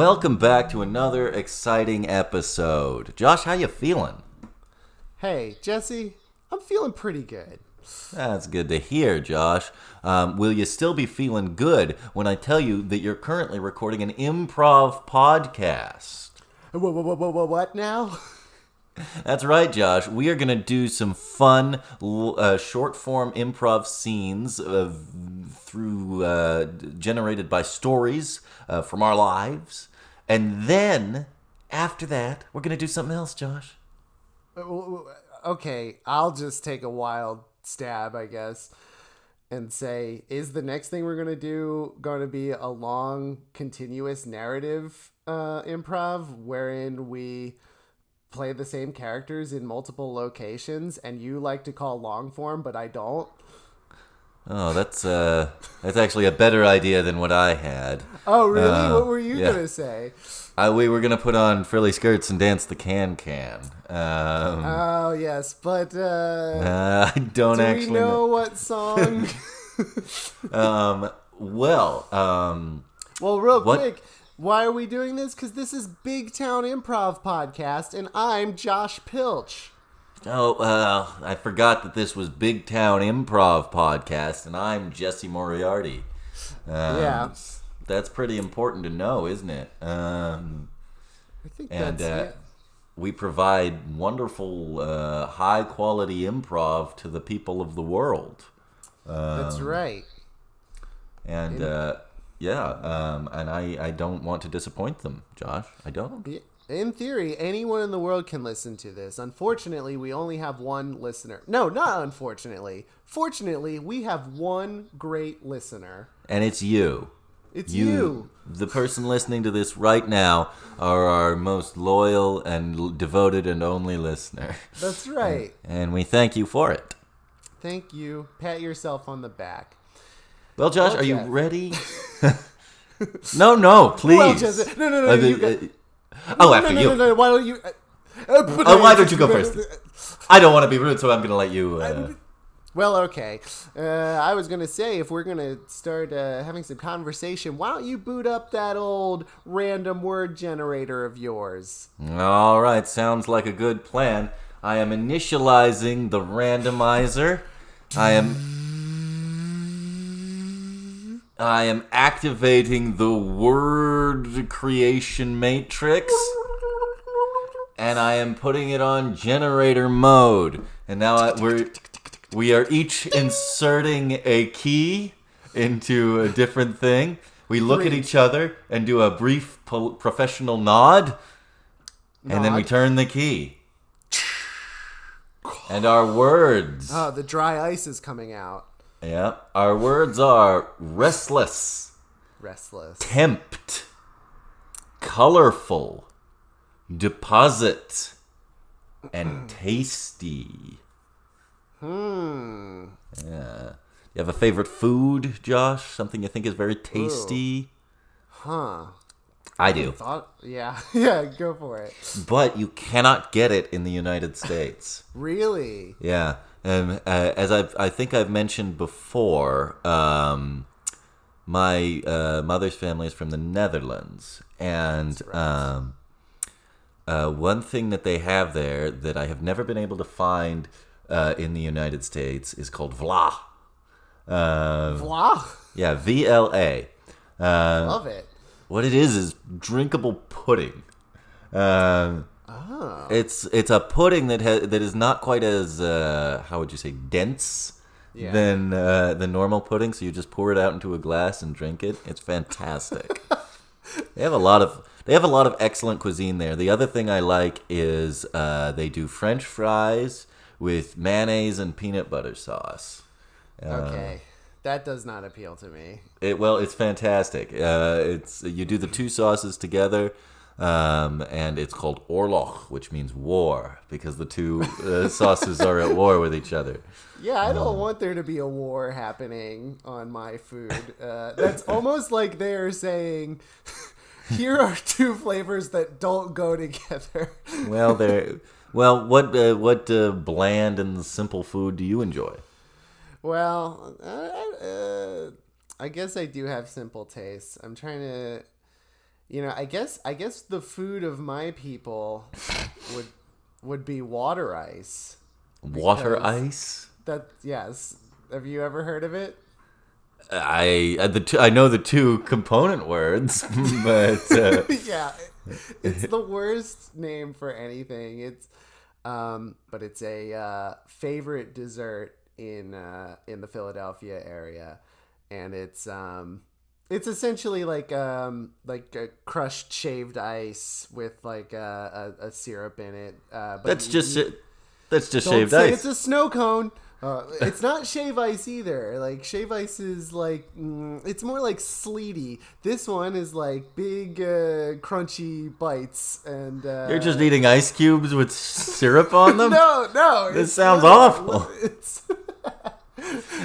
welcome back to another exciting episode. Josh, how you feeling? Hey, Jesse, I'm feeling pretty good. That's good to hear, Josh. Will you still be feeling good when I tell you that you're currently recording an improv podcast? What now? That's right, Josh. We are going to do some fun short-form improv scenes generated by stories from our lives. And then, after that, we're going to do something else, Josh. Okay, I'll just take a wild stab, I guess, and say, is the next thing we're going to do going to be a long, continuous narrative improv wherein we play the same characters in multiple locations and you like to call long form, but I don't? Oh, that's actually a better idea than what I had. Oh, really? What were you going to say? We were going to put on frilly skirts and dance the can-can. Oh, yes, but I don't do actually we know what song? Well, real quick, why are we doing this? Because this is Big Town Improv Podcast, and I'm Josh Pilch. Oh, I forgot that this was Big Town Improv Podcast, and I'm Jesse Moriarty. Yeah. That's pretty important to know, isn't it? I think that's we provide wonderful, high-quality improv to the people of the world. That's right. And, and I don't want to disappoint them, Josh. I don't. In theory, anyone in the world can listen to this. Unfortunately, we only have one listener. No, not unfortunately. Fortunately, we have one great listener. And it's you. It's you. The person listening to this right now are our most loyal and devoted and only listener. That's right. And we thank you for it. Thank you. Pat yourself on the back. Well, Josh, are you ready? No, please. Well, Jesse, no. After you. No. Why don't you? Why don't you go first? I don't want to be rude, so I'm going to let you. Well, okay. I was going to say, if we're going to start having some conversation, why don't you boot up that old random word generator of yours? All right, sounds like a good plan. I am initializing the randomizer. I am activating the word creation matrix. And I am putting it on generator mode. And now we are each inserting a key into a different thing. We look at each other and do a brief professional nod. And then we turn the key. And our words. Oh, the dry ice is coming out. Yeah. Our words are restless. Tempt. Colorful. Deposit. And tasty. Yeah. You have a favorite food, Josh? Something you think is very tasty? Huh. I do. Yeah, go for it. But you cannot get it in the United States. Really? Yeah. As I think I've mentioned before, my mother's family is from the Netherlands. And one thing that they have there that I have never been able to find in the United States is called vla. Vla? Yeah, VLA. Love it. What it is drinkable pudding. It's a pudding that is not quite as how would you say, dense than normal pudding. So you just pour it out into a glass and drink it. It's fantastic. They have a lot of excellent cuisine there. The other thing I like is they do French fries with mayonnaise and peanut butter sauce. Okay. That does not appeal to me. It's fantastic. You do the two sauces together, and it's called oorlog, which means war, because the two sauces are at war with each other. Yeah, I don't want there to be a war happening on my food. That's almost like they're saying, here are two flavors that don't go together. What bland and simple food do you enjoy? Well, I guess I do have simple tastes. I'm trying to... I guess the food of my people would would be water ice. Water Because ice? yes. Have you ever heard of it? I know the two component words, but Yeah, it's the worst name for anything. But it's a favorite dessert in the Philadelphia area, and it's essentially like a crushed shaved ice with like a syrup in it. But that's just don't shaved say ice. it's a snow cone. It's not shave ice either. Like shave ice is like it's more like sleety. This one is like big crunchy bites, and You're just eating ice cubes with syrup on them? no. This sounds awful. It's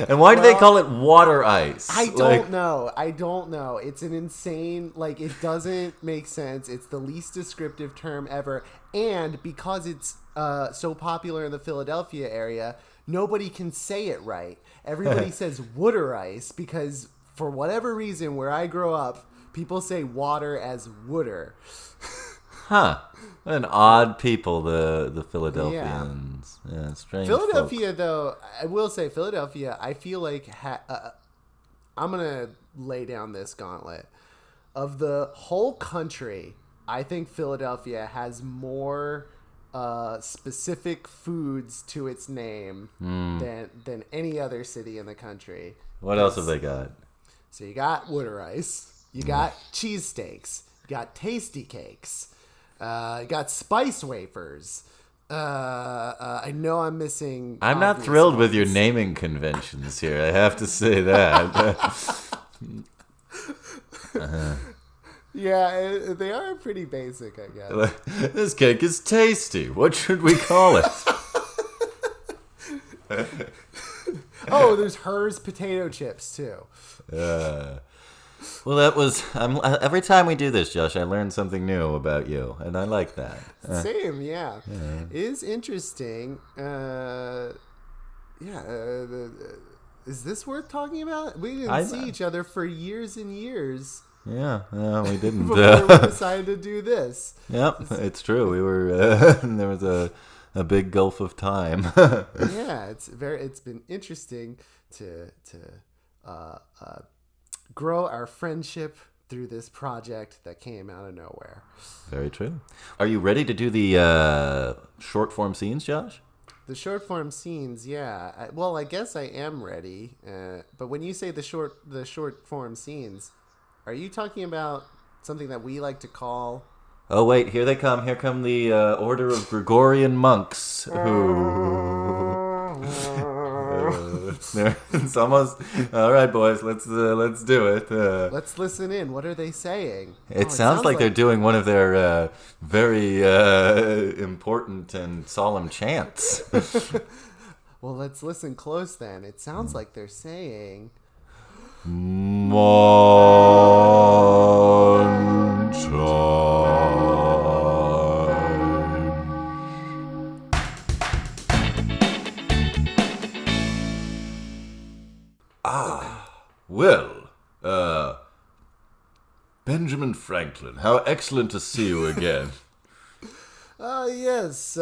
And why do they call it water ice? I don't know. I don't know. It's an insane, like, it doesn't make sense. It's the least descriptive term ever. And because it's so popular in the Philadelphia area, nobody can say it right. Everybody says water ice because for whatever reason, where I grow up, people say water as wooder. Huh. What an odd people, the Philadelphians. Yeah, strange Philadelphia, folk. though, I will say Philadelphia, I feel like I'm going to lay down this gauntlet. Of the whole country, I think Philadelphia has more specific foods to its name than any other city in the country. What else have they got? So you got water ice, you got cheesesteaks, you got tasty cakes, you got spice wafers. I know I'm missing. I'm not obvious thrilled with ones. your naming conventions here. I have to say that. Yeah, they are pretty basic, I guess. This cake is tasty. What should we call it? Oh, there's hers potato chips too. Well, that was. Every time we do this, Josh, I learn something new about you, and I like that. Same, yeah. It is interesting. Is this worth talking about? We didn't see each other for years and years. Yeah, we didn't. Before we decided to do this. Yep, it's true. We were. There was a big gulf of time. Yeah, it's been interesting to grow our friendship through this project that came out of nowhere. Very true. Are you ready to do the short form scenes, Josh? The short form scenes, yeah. Well, I guess I am ready. But when you say the short form scenes, are you talking about something that we like to call? Oh wait, here they come. Here come the Order of Gregorian monks. Who? It's almost all right, boys. Let's do it. Let's listen in. What are they saying? It sounds like they're doing one of their very important and solemn chants. Well, let's listen close then. It sounds like they're saying. Well, Benjamin Franklin, how excellent to see you again. Yes,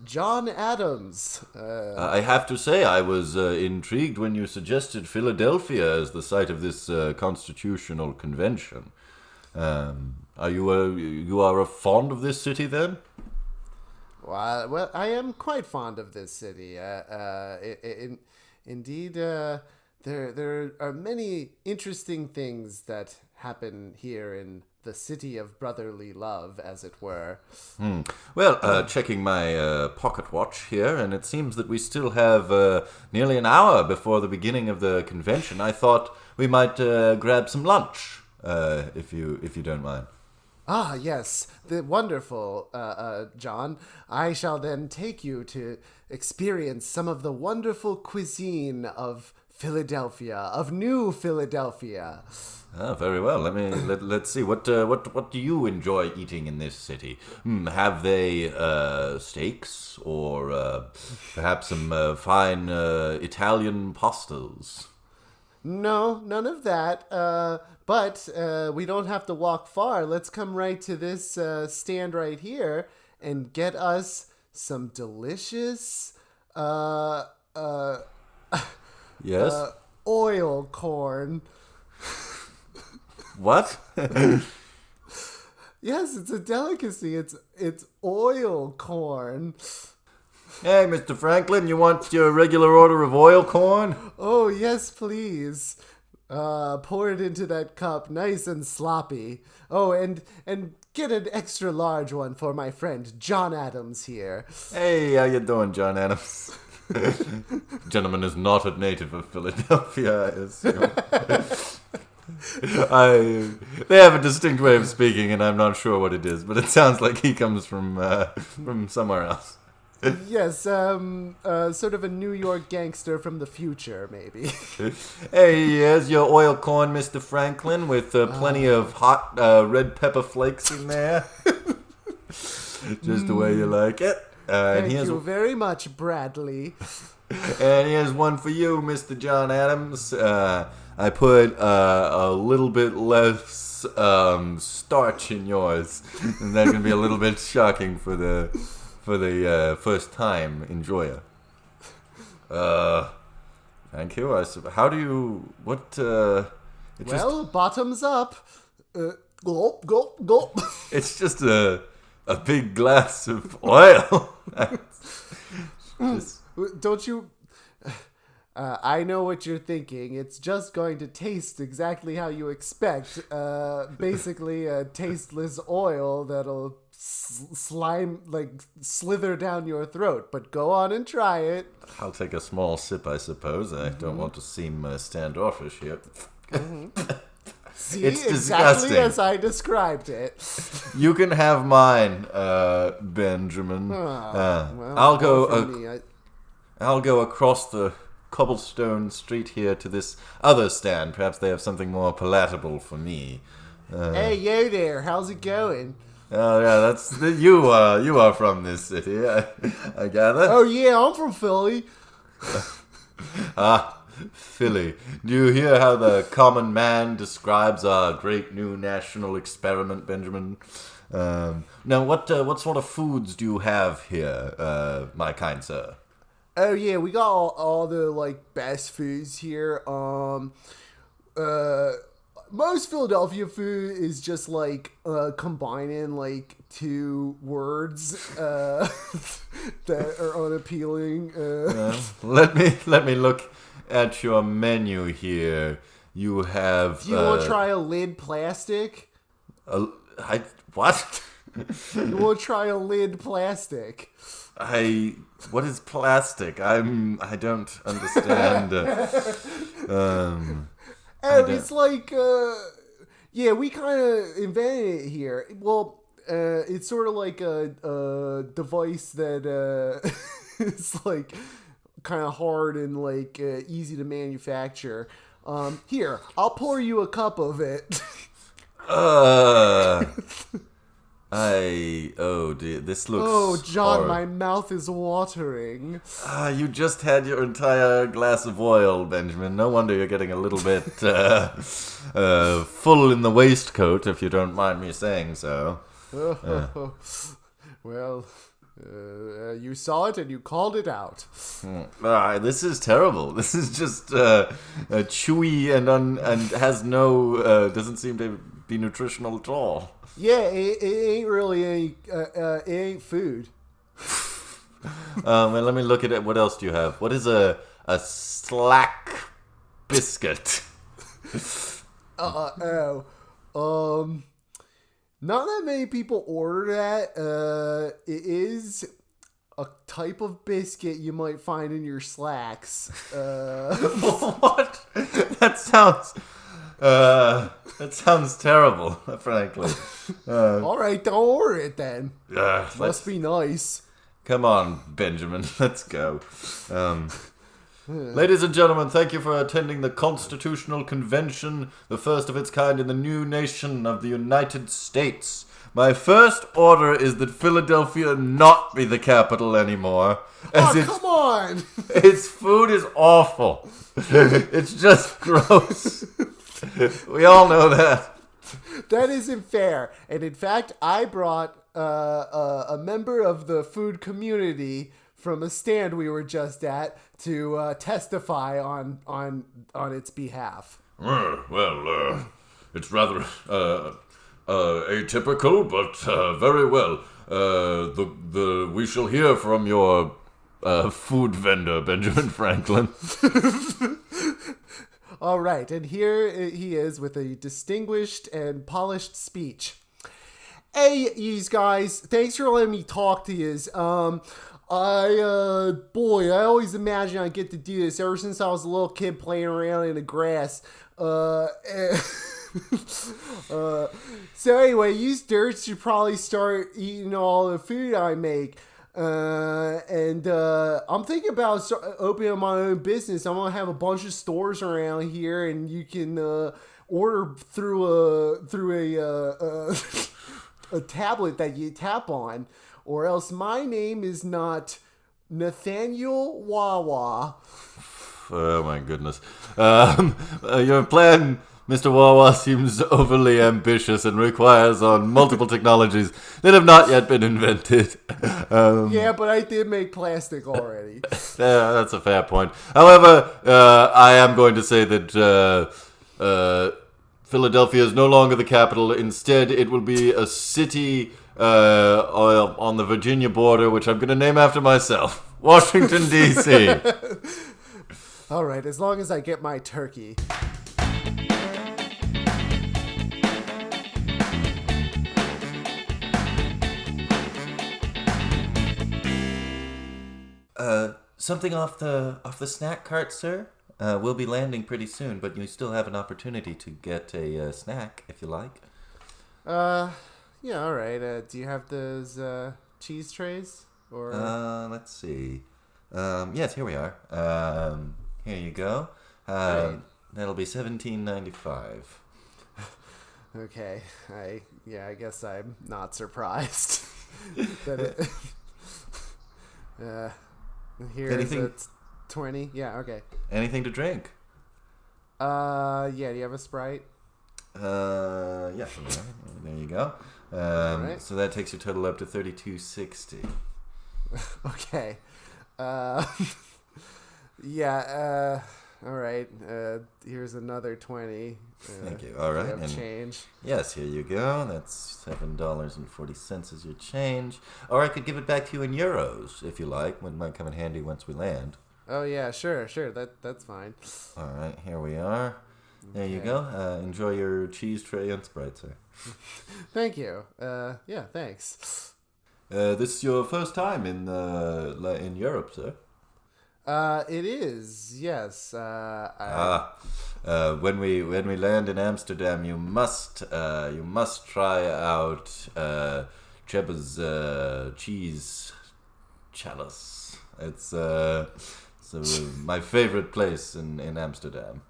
John Adams. I have to say, I was intrigued when you suggested Philadelphia as the site of this constitutional convention. Are you are fond of this city then? Well, I am quite fond of this city. Indeed, there are many interesting things that happen here in the city of brotherly love, as it were. Well, checking my pocket watch here, and it seems that we still have nearly an hour before the beginning of the convention. I thought we might grab some lunch, if you don't mind. Ah, yes, wonderful, John. I shall then take you to experience some of the wonderful cuisine of Philadelphia, of New Philadelphia. Ah, very well. Let's see. What do you enjoy eating in this city? Have they steaks or perhaps some fine Italian pastas? No, none of that. But we don't have to walk far. Let's come right to this stand right here and get us some delicious uh, uh, Yes? oil corn. What? Yes, it's a delicacy. It's oil corn. Hey, Mr. Franklin, you want your regular order of oil corn? Oh, yes, please. Pour it into that cup, nice and sloppy. Oh, and get an extra large one for my friend John Adams here. Hey, how you doing, John Adams? Gentleman is not a native of Philadelphia, I assume. They have a distinct way of speaking, and I'm not sure what it is, but it sounds like he comes from somewhere else. Yes, sort of a New York gangster from the future, maybe. Hey, here's your oil corn, Mr. Franklin, with plenty of hot red pepper flakes in there. Just the way you like it. Thank you very much, Bradley. And here's one for you, Mr. John Adams. I put a little bit less starch in yours, and that can be a little bit shocking for the first time enjoyer. Thank you. How do you? What? Bottoms up. Gulp, gulp, gulp. It's just a big glass of oil. Don't you? I know what you're thinking. It's just going to taste exactly how you expect. Basically, a tasteless oil that'll slither down your throat. But go on and try it. I'll take a small sip, I suppose. I don't want to seem standoffish here. See, It's exactly disgusting. as I described it. You can have mine, Benjamin. Well, I'll more go. from me. I'll go across the cobblestone street here to this other stand. Perhaps they have something more palatable for me. Hey, yo there. How's it going? Oh yeah, that's you. You are from this city, I gather. Oh yeah, I'm from Philly. Philly. Do you hear how the common man describes our great new national experiment, Benjamin? Now, what sort of foods do you have here, my kind sir? Oh yeah, we got all the best foods here. Most Philadelphia food is just combining two words that are unappealing. Let me look at your menu here. You have. Do you want to try a lid plastic? What? You want to try a lid plastic? What is plastic? I don't understand. It's we kind of invented it here. Well, it's sort of like a device that is kind of hard and easy to manufacture. Here, I'll pour you a cup of it. Dear, this looks. Oh, John, horrible. my mouth is watering. You just had your entire glass of oil, Benjamin. No wonder you're getting a little bit full in the waistcoat, if you don't mind me saying so. Well, you saw it and you called it out. This is terrible. This is just chewy and has no doesn't seem to be nutritional at all. Yeah, it ain't really any. It ain't food. Well, let me look at it. What else do you have? What is a slack biscuit? Not that many people order that. It is a type of biscuit you might find in your slacks. What? That sounds terrible, frankly. All right, don't order it then. Must Must be nice. Come on, Benjamin. Let's go. Ladies and gentlemen, thank you for attending the Constitutional Convention, the first of its kind in the new nation of the United States. My first order is that Philadelphia not be the capital anymore. Come on! Its food is awful. It's just gross. We all know that. That isn't fair. And in fact, I brought a member of the food community from a stand we were just at to testify on its behalf. It's rather atypical, but very well. We shall hear from your food vendor, Benjamin Franklin. All right, and here he is with a distinguished and polished speech. Hey, yous guys, thanks for letting me talk to yous. I always imagine I get to do this ever since I was a little kid playing around in the grass. So anyway, you dirts should probably start eating all the food I make. I'm thinking about opening my own business. I'm gonna have a bunch of stores around here, and you can order through a tablet that you tap on, or else my name is not Nathaniel Wawa. Oh my goodness. Your plan, Mr. Wawa, seems overly ambitious and requires on multiple technologies that have not yet been invented. Yeah, but I did make plastic already. That's a fair point. However, I am going to say that Philadelphia is no longer the capital. Instead, it will be a city on the Virginia border, which I'm going to name after myself. Washington, D.C. All right, as long as I get my turkey. Something off the snack cart, sir? We'll be landing pretty soon, but you still have an opportunity to get a snack if you like. Yeah, all right. Do you have those cheese trays? Or let's see. Yes, here we are. Here you go. Great. That'll be $17.95. Okay. I guess I'm not surprised that it. Here's Anything? a 20. Yeah. Okay. Anything to drink? Yeah. Do you have a Sprite? Yeah. There you go. Right. So that takes your total up to $32.60. Okay. Yeah. All right. Here's another 20. Thank you. All right. You have And change. yes, here you go. That's $7.40 as your change. Or I could give it back to you in euros if you like. It might come in handy once we land. Oh yeah, sure. That's fine. All right, here we are. There you Okay. go. Enjoy your cheese tray and Sprite, sir. Thank you. Yeah, thanks. This is your first time in Europe, sir. It is. Yes. When we land in Amsterdam, you must try out Cheba's cheese chalice. It's my favorite place in Amsterdam.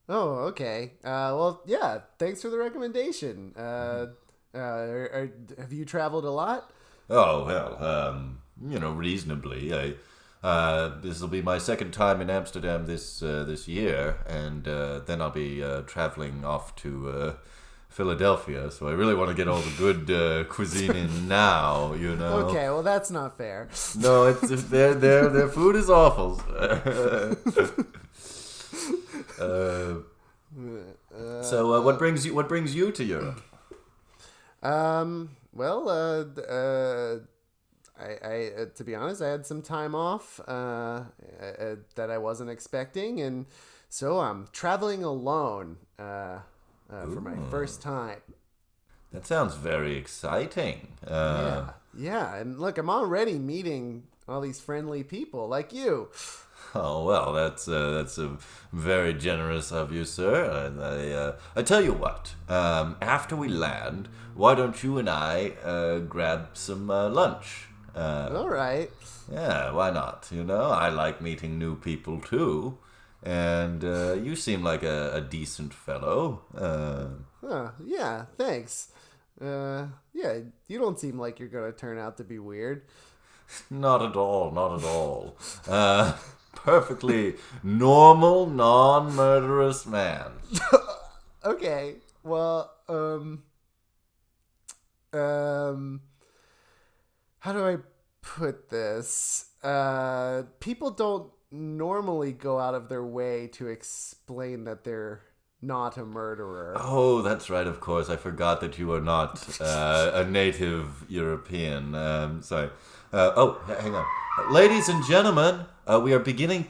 Oh, okay. Well, yeah. Thanks for the recommendation. Have you traveled a lot? Oh well, reasonably. This will be my second time in Amsterdam this year, and then I'll be traveling off to Philadelphia. So I really want to get all the good cuisine in now. Okay, well that's not fair. No, it's their food is awful. So what brings you to Europe? Well, I to be honest, I had some time off that I wasn't expecting, and so I'm traveling alone for my first time. That sounds very exciting. Yeah, and look, I'm already meeting all these friendly people like you. Oh well, that's very generous of you, sir. I tell you what. After we land, why don't you and I grab some lunch? All right. Yeah, why not? I like meeting new people too, and you seem like a decent fellow. Yeah, thanks. Yeah, you don't seem like you're gonna turn out to be weird. Not at all, not at all. Perfectly normal, non-murderous man. Okay, well, how do I put this? People don't normally go out of their way to explain that they're not a murderer. Oh, that's right, of course. I forgot that you are not a native European. Sorry. Hang on. Ladies and gentlemen, we are beginning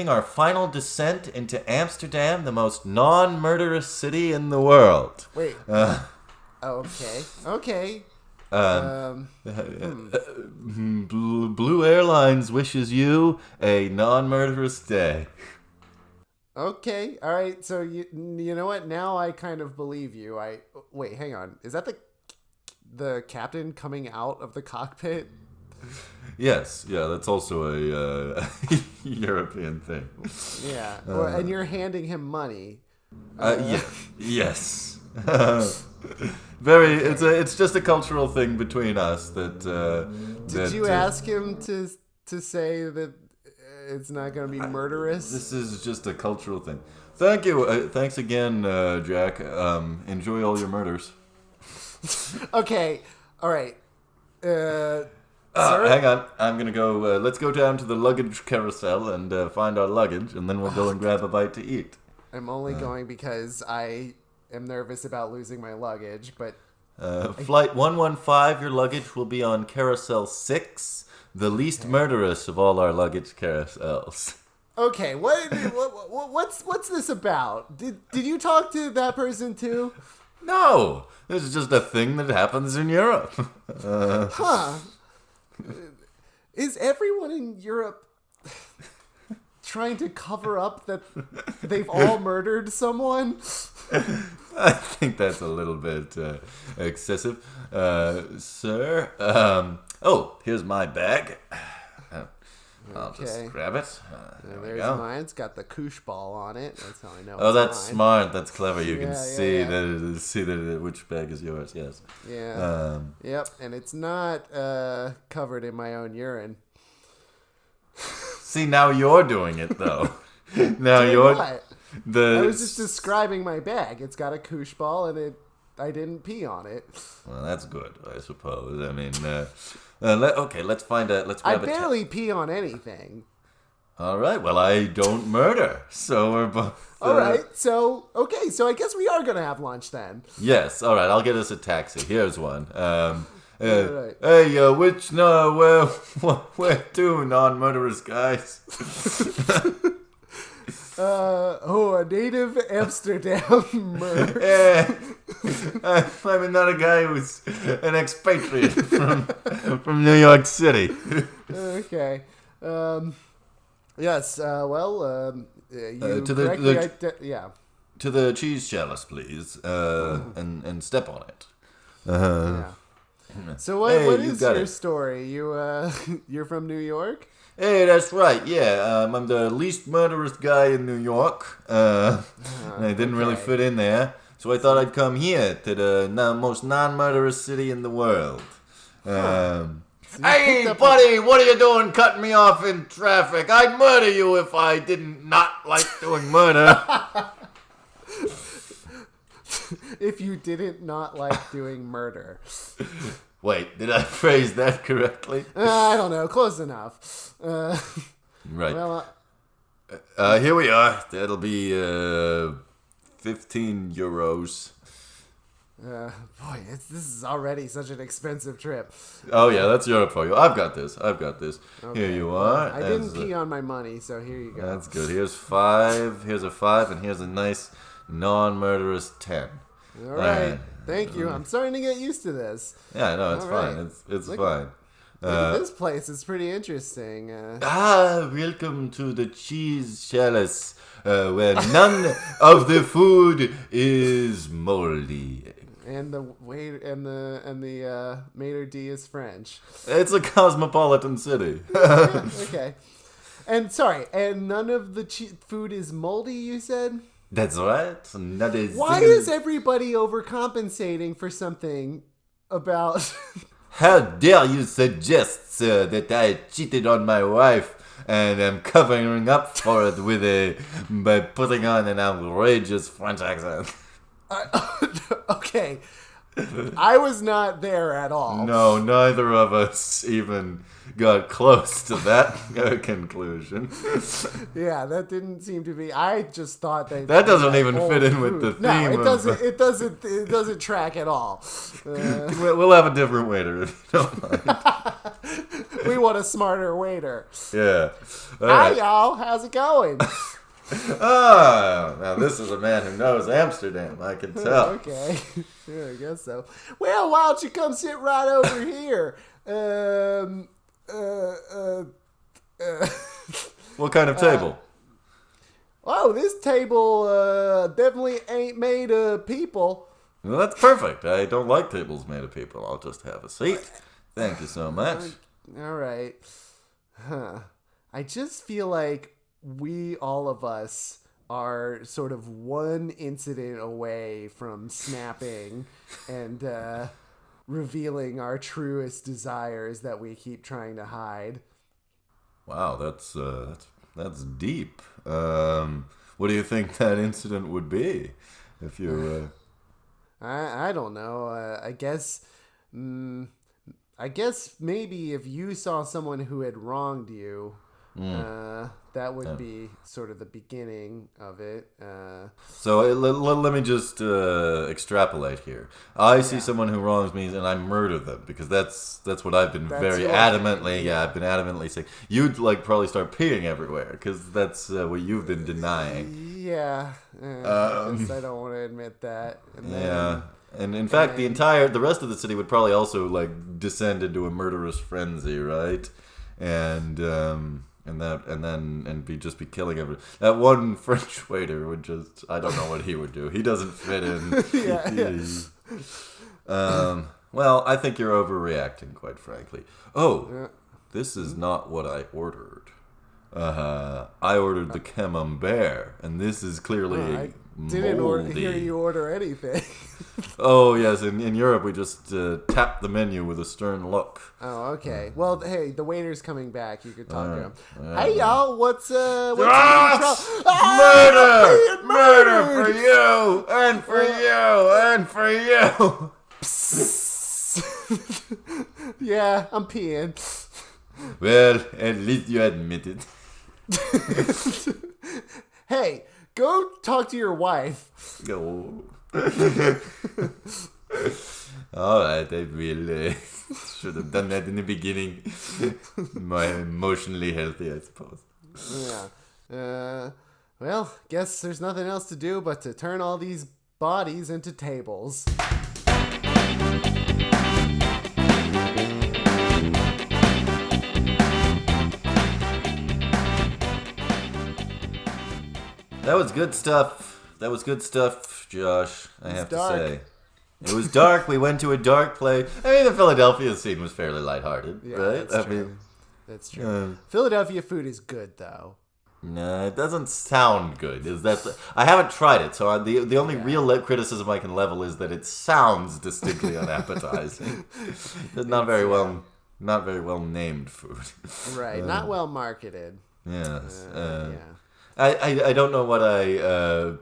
our final descent into Amsterdam, the most non-murderous city in the world. Wait. Okay. Blue Airlines wishes you a non-murderous day. Okay. All right. So you know what? Now I kind of believe you. Wait. Hang on. Is that the captain coming out of the cockpit? Yes. Yeah. That's also a European thing. Yeah. And you're handing him money. Yeah. Yes. Very. It's just a cultural thing between us that. Did you ask him to say that it's not going to be murderous? This is just a cultural thing. Thank you. Thanks again, Jack. Enjoy all your murders. Okay. All right. Sir? Hang on. I'm gonna go. Let's go down to the luggage carousel and find our luggage, and then we'll go and grab a bite to eat. I'm only going because I am nervous about losing my luggage, but Flight 115, your luggage will be on Carousel 6, the least murderous of all our luggage carousels. okay. What's this about? Did you talk to that person too? No, this is just a thing that happens in Europe. Huh? Is everyone in Europe trying to cover up that they've all murdered someone? I think that's a little bit excessive. Sir? Here's my bag. I'll just grab it. There's mine. It's got the koosh ball on it. That's how I know. Oh, it's that's mine. smart. That's clever. You can see yeah. that which bag is yours. Yes. Yeah. Yep. And it's not covered in my own urine. See, now you're doing it though. Now you're what? I was just describing my bag. It's got a koosh ball, and I didn't pee on it. Well, that's good, I suppose. I mean, let's find a. Let's I grab a. barely pee on anything. All right. Well, I don't murder, so we're both. All right. So I guess we are gonna have lunch then. Yes. All right. I'll get us a taxi. Here's one. Right. Hey, where to, non-murderous guys? A native Amsterdam. I'm not a guy who's an expatriate from New York City. Okay. Yes. You to the cheese chalice, please, and step on it. Yeah. So what is your story? You're from New York? Hey, that's right. Yeah, I'm the least murderous guy in New York. And I didn't really fit in there, so I thought I'd come here to the most non-murderous city in the world. Hey, buddy, what are you doing cutting me off in traffic? I'd murder you if I didn't not like doing murder. If you didn't not like doing murder. Wait, did I phrase that correctly? I don't know. Close enough. Right. Well, here we are. That'll be 15 euros. boy, this is already such an expensive trip. Oh, yeah, that's Europe for you. I've got this. Okay. Here you are. I didn't pee on my money, so here you go. That's good. Here's 5. Here's a 5, and here's a nice non-murderous 10. All right. Thank you. I'm starting to get used to this. Yeah, no, it's fine. Right. It's fine. Look at this place. It's pretty interesting. Welcome to the cheese chalice, where none of the food is moldy. And the maitre d' is French. It's a cosmopolitan city. Yeah, okay. And sorry, and none of the food is moldy, you said? That's right. Not a Why single- is everybody overcompensating for something about... How dare you suggest, sir, that I cheated on my wife and am covering up for it by putting on an outrageous French accent? Okay. I was not there at all. No, neither of us even got close to that conclusion. Yeah, that didn't seem to be. I just thought That doesn't even fit in with the theme. No, it doesn't. It doesn't. It doesn't track at all. We'll have a different waiter if you don't mind. We want a smarter waiter. Yeah. All Hi, right. y'all. How's it going? Ah, now this is a man who knows Amsterdam, I can tell. Okay. Yeah, I guess so. Well, why don't you come sit right over here? What kind of table? Oh, this table definitely ain't made of people. Well, that's perfect. I don't like tables made of people. I'll just have a seat. Thank you so much. All right. Huh. I just feel like all of us are sort of one incident away from snapping and revealing our truest desires that we keep trying to hide. Wow, that's deep. What do you think that incident would be? If you, I don't know. I guess maybe if you saw someone who had wronged you, that would be sort of the beginning of it. So let me just extrapolate here. I see someone who wrongs me and I murder them because that's what I've been very adamantly. Yeah, I've been adamantly saying. You'd probably start peeing everywhere because that's what you've been denying. Yeah, I guess I don't want to admit that. And then, Yeah. And in fact, the rest of the city would probably also descend into a murderous frenzy, right? And be killing everyone. That one French waiter would I don't know what he would do. He doesn't fit in. Well, I think you're overreacting, quite frankly. Oh, this is not what I ordered. I ordered the camembert, and this is clearly didn't hear you order anything. Oh, yes. In Europe, we just tap the menu with a stern look. Oh, okay. Well, hey, the waiter's coming back. You could talk to him. Right. Hey, y'all. What's Murder! Murder for you! And for you! And for you! Yeah, I'm peeing. Well, at least you admit it. Hey, go talk to your wife. Go. Alright, I will. Should have done that in the beginning. More emotionally healthy, I suppose. Yeah. Well, guess there's nothing else to do but to turn all these bodies into tables. That was good stuff. Josh, I have dark. to say. It was dark. We went to a dark place. I mean, the Philadelphia scene was fairly lighthearted, Yeah, right? that's true. That's true. Philadelphia food is good, though. No, it doesn't sound good. I haven't tried it, so the only real criticism I can level is that it sounds distinctly unappetizing. Not very well named food. Right, not well marketed. Yes. Yeah. I don't know what I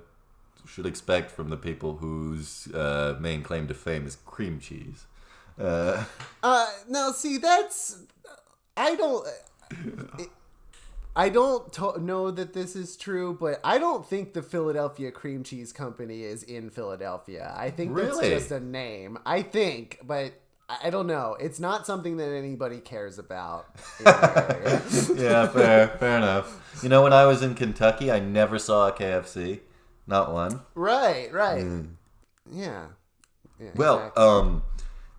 should expect from the people whose main claim to fame is cream cheese. No, see, that's... I don't know that this is true, but I don't think the Philadelphia Cream Cheese Company is in Philadelphia. I think that's Really? just a name. I think, but I don't know. It's not something that anybody cares about in the area. Yeah, fair enough. You know, when I was in Kentucky, I never saw a KFC. Not one. Right. Yeah. Well, exactly.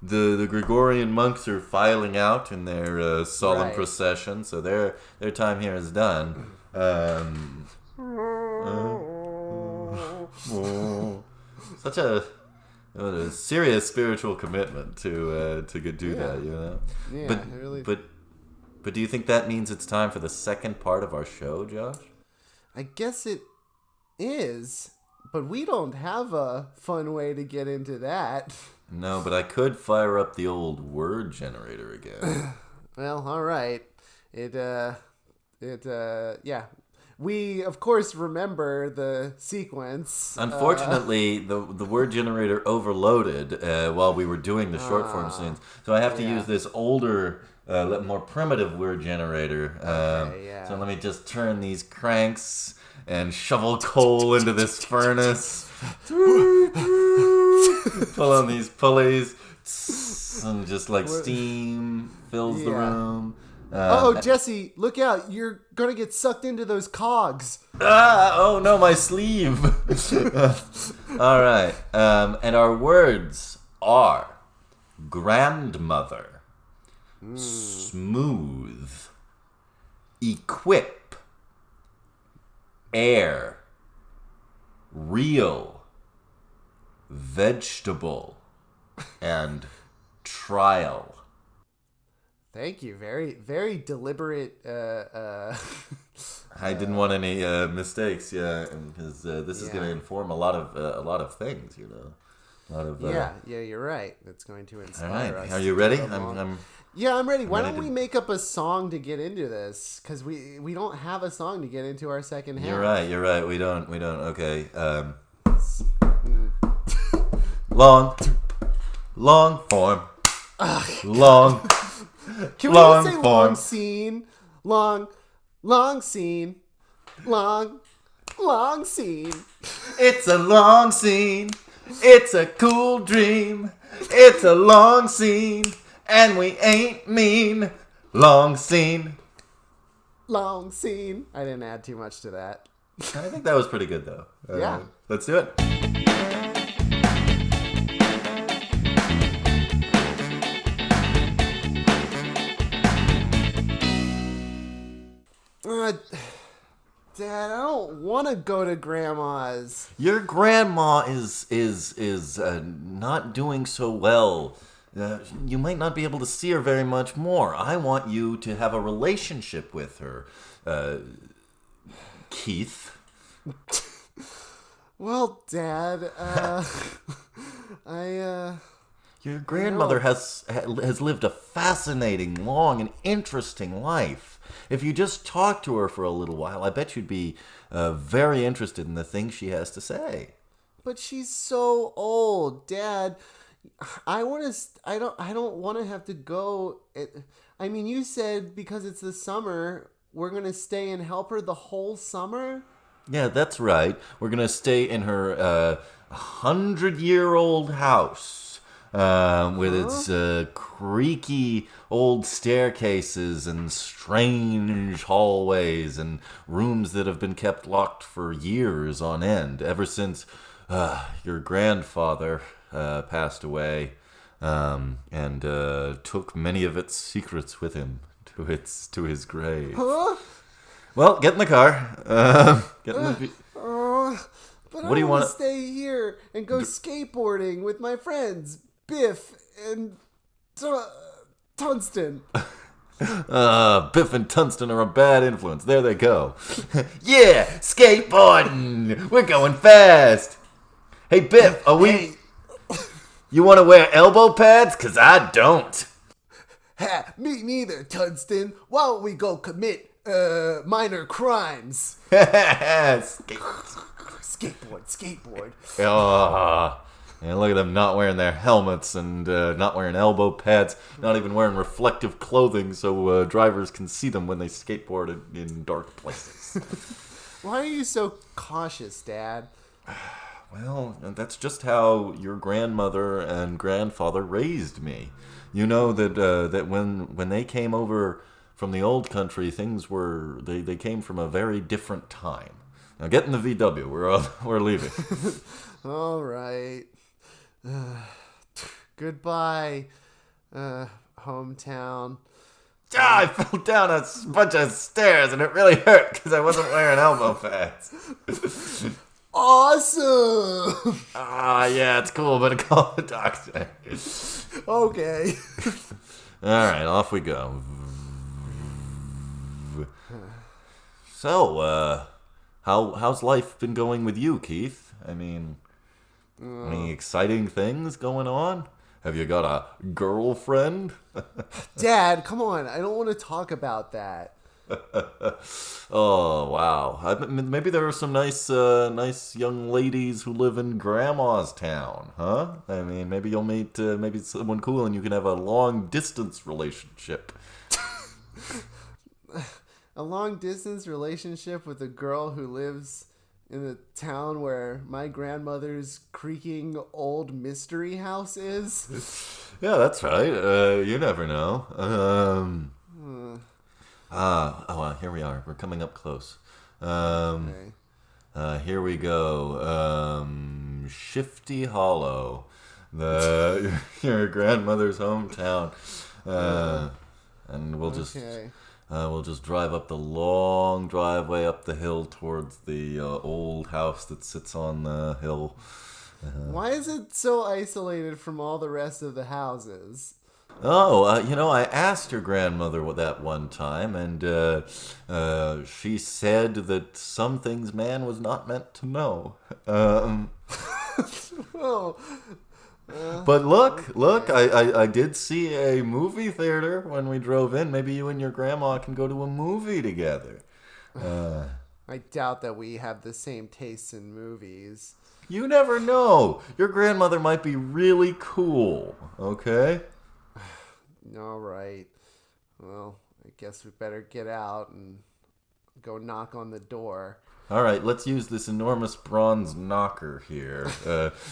the Gregorian monks are filing out in their solemn Right. procession, so their time here is done. Such a serious spiritual commitment to do that, you know. Yeah, but it really... but do you think that means it's time for the second part of our show, Josh? I guess it is. But we don't have a fun way to get into that. No, but I could fire up the old word generator again. Well, all right. Yeah. We, of course, remember the sequence. Unfortunately, the word generator overloaded while we were doing the short form scenes. So I have to use this older, more primitive word generator. So let me just turn these cranks and shovel coal into this furnace. Pull on these pulleys. And just like steam fills the room. Jesse, look out. You're going to get sucked into those cogs. Oh no, my sleeve. All right. And our words are grandmother, smooth, equip, air, real, vegetable, and trial. Thank you. Very, very deliberate. I didn't want any mistakes, because this is going to inform a lot of things, you know. A lot of you're right. It's going to inspire all right. us. Are you ready? I'm ready. Why don't we make up a song to get into this? Because we don't have a song to get into our second half. You're right. We don't. Okay. Long form. Long. Can we just say long scene? Long scene. Long scene. It's a long scene. It's a cool dream. It's a long scene. And we ain't mean. Long scene. Long scene. I didn't add too much to that. I think that was pretty good, though. Yeah. Let's do it. Dad, I don't want to go to Grandma's. Your grandma is not doing so well. You might not be able to see her very much more. I want you to have a relationship with her, Keith. Well, Dad, Your grandmother has lived a fascinating, long, and interesting life. If you just talk to her for a little while, I bet you'd be very interested in the things she has to say. But she's so old, Dad. I don't want to have to go. I mean, you said because it's the summer, we're gonna stay and help her the whole summer. Yeah, that's right. We're gonna stay in her 100-year-old house. With its creaky old staircases and strange hallways and rooms that have been kept locked for years on end, ever since your grandfather passed away and took many of its secrets with him to his grave. Huh? Well, get in the car. Get in the... But what I want to stay here and go skateboarding with my friends, Biff and Tungsten. Biff and Tungsten are a bad influence. There they go. Yeah, skateboarding. We're going fast. Hey, Biff, you want to wear elbow pads? 'Cause I don't. Ha, me neither, Tungsten. Why don't we go commit minor crimes? Skateboard. And look at them not wearing their helmets and not wearing elbow pads, not even wearing reflective clothing so drivers can see them when they skateboard in dark places. Why are you so cautious, Dad? Well, that's just how your grandmother and grandfather raised me. You know that when they came over from the old country, things were they came from a very different time. Now get in the VW. We're leaving. All right. Goodbye, hometown. I fell down a bunch of stairs and it really hurt because I wasn't wearing elbow pads. Awesome. Yeah, it's cool, but call the doctor. Okay. All right, off we go. So, how's life been going with you, Keith? I mean, any exciting things going on? Have you got a girlfriend? Dad, come on. I don't want to talk about that. Oh wow! Maybe there are some nice young ladies who live in Grandma's town, huh? I mean, maybe you'll meet maybe someone cool, and you can have a long distance relationship. A long distance relationship with a girl who lives in the town where my grandmother's creaking old mystery house is? Yeah, that's right. You never know. Here we are. We're coming up close. Okay. Here we go. Shifty Hollow, your grandmother's hometown, and we'll just. Okay. We'll just drive up the long driveway up the hill towards the old house that sits on the hill. Why is it so isolated from all the rest of the houses? Oh, I asked your grandmother that one time, and she said that some things man was not meant to know. Oh, But look, I did see a movie theater when we drove in. Maybe you and your grandma can go to a movie together. I doubt that we have the same tastes in movies. You never know. Your grandmother might be really cool, okay? All right. Well, I guess we better get out and go knock on the door. All right, let's use this enormous bronze knocker here,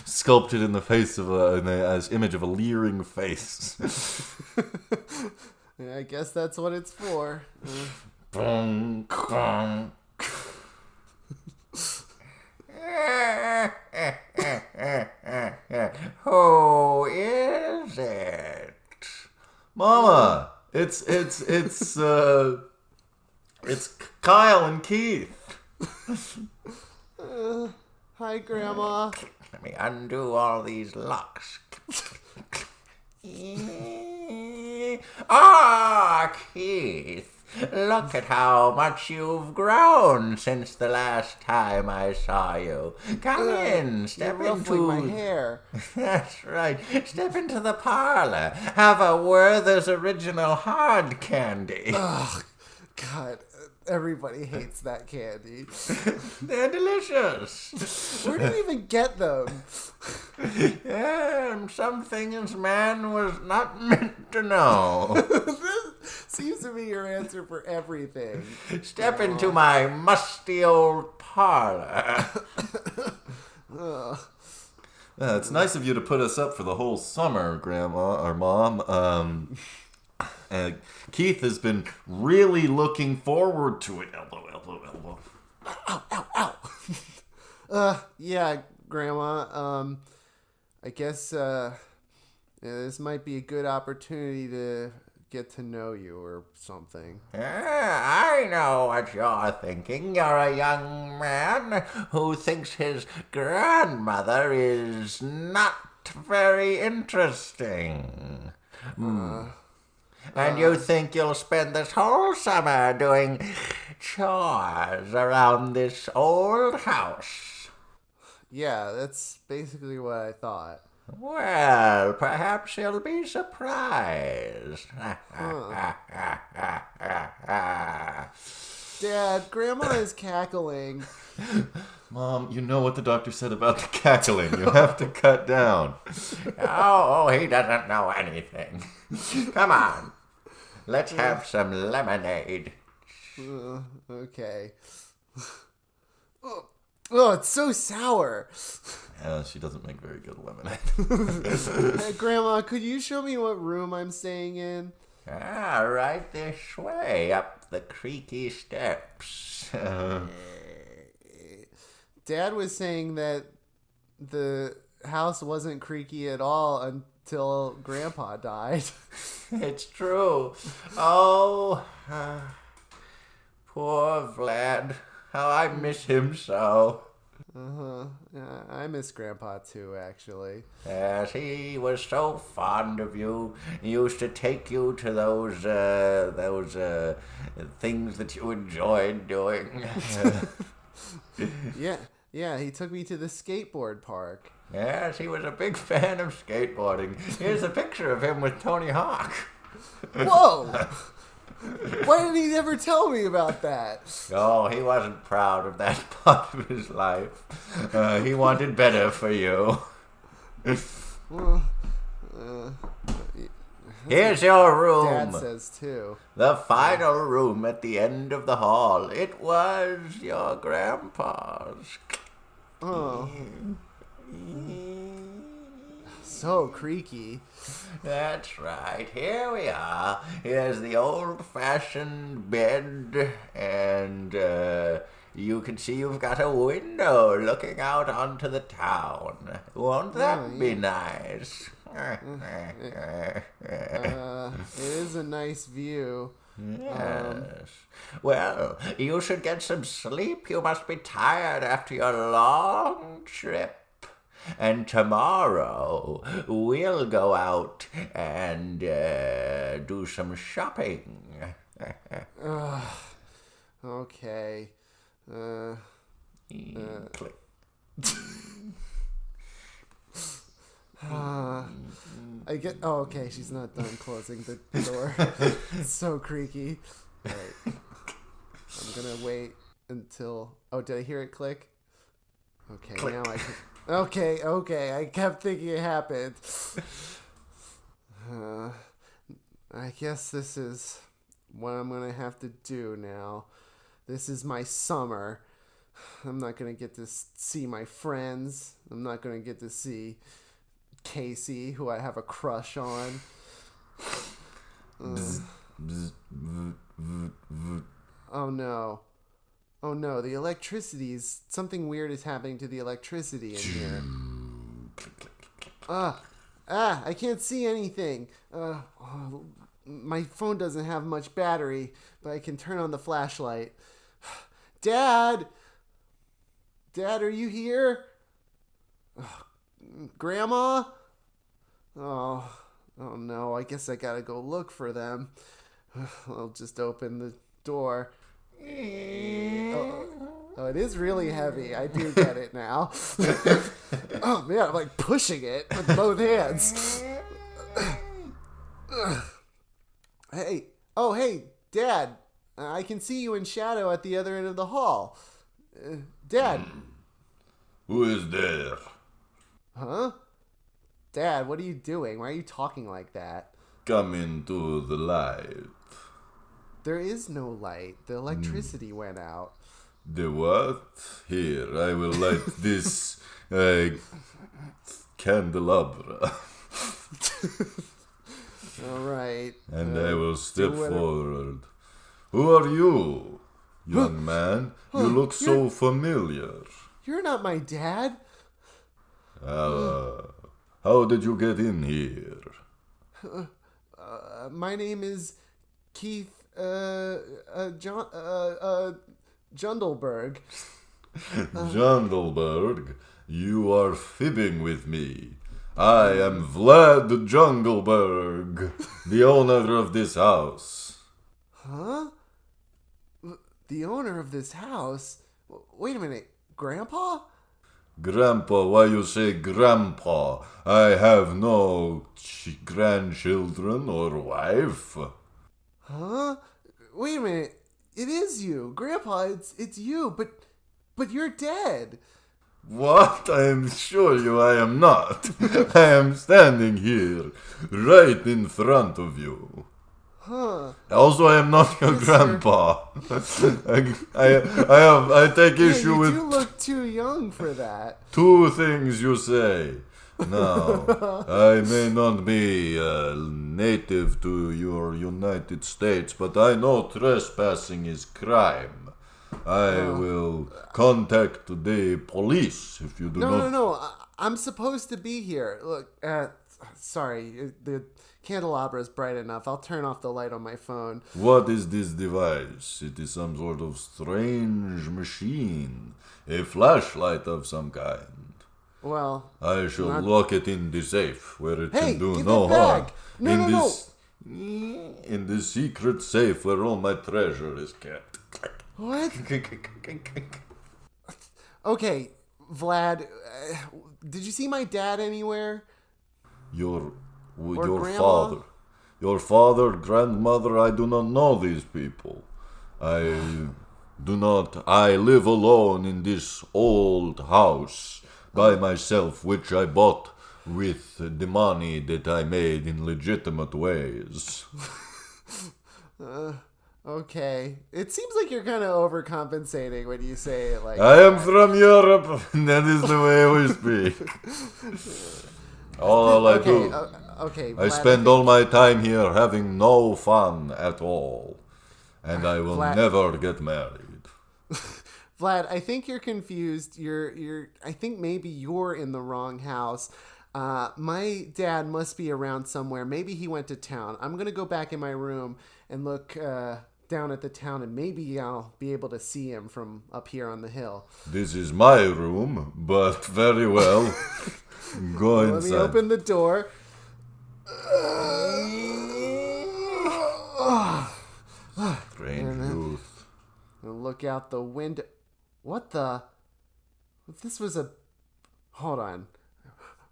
sculpted in the face of as image of a leering face. Yeah, I guess that's what it's for. Bong, bong. Who is it? Mama, it's Kyle and Keith. Hi, Grandma. Let me undo all these locks. Keith, look at how much you've grown since the last time I saw you. Come in, step You're ruffling into... my hair. That's right. Step into the parlor. Have a Werther's Original Hard Candy. Ugh, God, everybody hates that candy. They're delicious. Where do you even get them? Some things man was not meant to know. This seems to be your answer for everything. Step into my musty old parlor. It's nice of you to put us up for the whole summer, Grandma or Mom. Keith has been really looking forward to it. Elbow. Ow. Yeah, Grandma. I guess this might be a good opportunity to get to know you or something. I know what you're thinking. You're a young man who thinks his grandmother is not very interesting. And you think you'll spend this whole summer doing chores around this old house. Yeah, that's basically what I thought. Well, perhaps you'll be surprised. Dad, Grandma is cackling. Mom, you know what the doctor said about the cackling. You have to cut down. Oh, he doesn't know anything. Come on. Let's have some lemonade. Okay. Oh, it's so sour. She doesn't make very good lemonade. Hey, Grandma, could you show me what room I'm staying in? Right this way, up the creaky steps. Dad was saying that the house wasn't creaky at all until Grandpa died. It's true. Oh, poor Vlad. How I miss him so. Yeah, I miss Grandpa too, actually. Yes, he was so fond of you. He used to take you to those things that you enjoyed doing. Yeah, he took me to the skateboard park. Yes, he was a big fan of skateboarding. Here's a picture of him with Tony Hawk. Whoa! Why didn't he ever tell me about that? Oh, he wasn't proud of that part of his life. He wanted better for you. Well, Here's your room. Dad says too. The final room at the end of the hall. It was your grandpa's. Oh. So creaky. That's right. Here we are. Here's the old-fashioned bed, and you can see you've got a window looking out onto the town. Won't that be nice? It is a nice view. Yes. Well, you should get some sleep. You must be tired after your long trip. And tomorrow we'll go out and do some shopping. Okay. Click. I get. Oh, okay. She's not done closing the door. It's so creaky. All right. I'm gonna wait until. Oh, did I hear it click? Okay, Click. now I can. Okay. I kept thinking it happened. I guess this is what I'm gonna have to do now. This is my summer. I'm not gonna get to see my friends. I'm not gonna get to see Casey, who I have a crush on. Oh no. Oh no, the electricity's... Something weird is happening to the electricity in here. I can't see anything. My phone doesn't have much battery, but I can turn on the flashlight. Dad! Dad, are you here? Grandma? Oh no, I guess I gotta go look for them. I'll just open the door. Oh, it is really heavy. I do get it now. Oh man, I'm like pushing it with both hands. Hey, Dad. I can see you in shadow at the other end of the hall. Dad. Who is there? Huh? Dad, what are you doing? Why are you talking like that? Come into the light. There is no light. The electricity went out. The what? Here, I will light this candelabra. All right. And I will step forward. Who are you, young man? You look so familiar. You're not my dad. How did you get in here? My name is Keith Jundelberg. Jundelberg, you are fibbing with me. I am Vlad Jungelberg, the owner of this house. Huh? The owner of this house? Wait a minute, Grandpa? Grandpa, why you say grandpa? I have no grandchildren or wife. Huh? Wait a minute. It is you. Grandpa, it's you, but you're dead. What? I am sure I am not. I am standing here, right in front of you. Huh. Also, I am not your grandpa. I take issue you with do look too young for that. two things you say. Now, I may not be native to your United States, but I know trespassing is crime. I will contact the police if you do not... No. I'm supposed to be here. Look, sorry, the candelabra is bright enough. I'll turn off the light on my phone. What is this device? It is some sort of strange machine. A flashlight of some kind. Well, I shall lock it in the safe where it hey, can do give no it back. harm. No. In the secret safe where all my treasure is kept. What? Okay, Vlad, did you see my dad anywhere? Your Grandma? father, grandmother, I do not know these people. I live alone in this old house by myself, which I bought with the money that I made in legitimate ways. Okay. It seems like you're kind of overcompensating when you say it like I am that. from Europe, and that is the way we speak. All I do, Okay, I Vlad, spend all my time here having no fun at all, and I will Vlad- never get married. Vlad, I think you're confused. I think maybe you're in the wrong house. My dad must be around somewhere. Maybe he went to town. I'm gonna go back in my room and look down at the town, and maybe I'll be able to see him from up here on the hill. This is my room, but very well. Go Let inside. me open the door. Strange youth. And look out the window. What the? This was a. Hold on.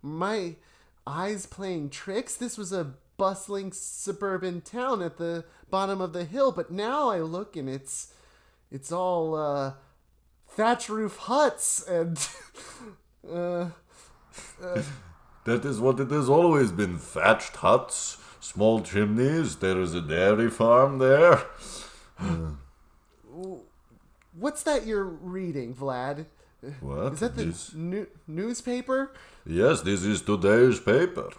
My eyes playing tricks? This was a bustling suburban town at the bottom of the hill, but now I look and it's all thatch roof huts and That is what it has always been. Thatched huts, small chimneys, there is a dairy farm there. What's that you're reading, Vlad? What? Is that the This? newspaper? Yes, this is today's paper.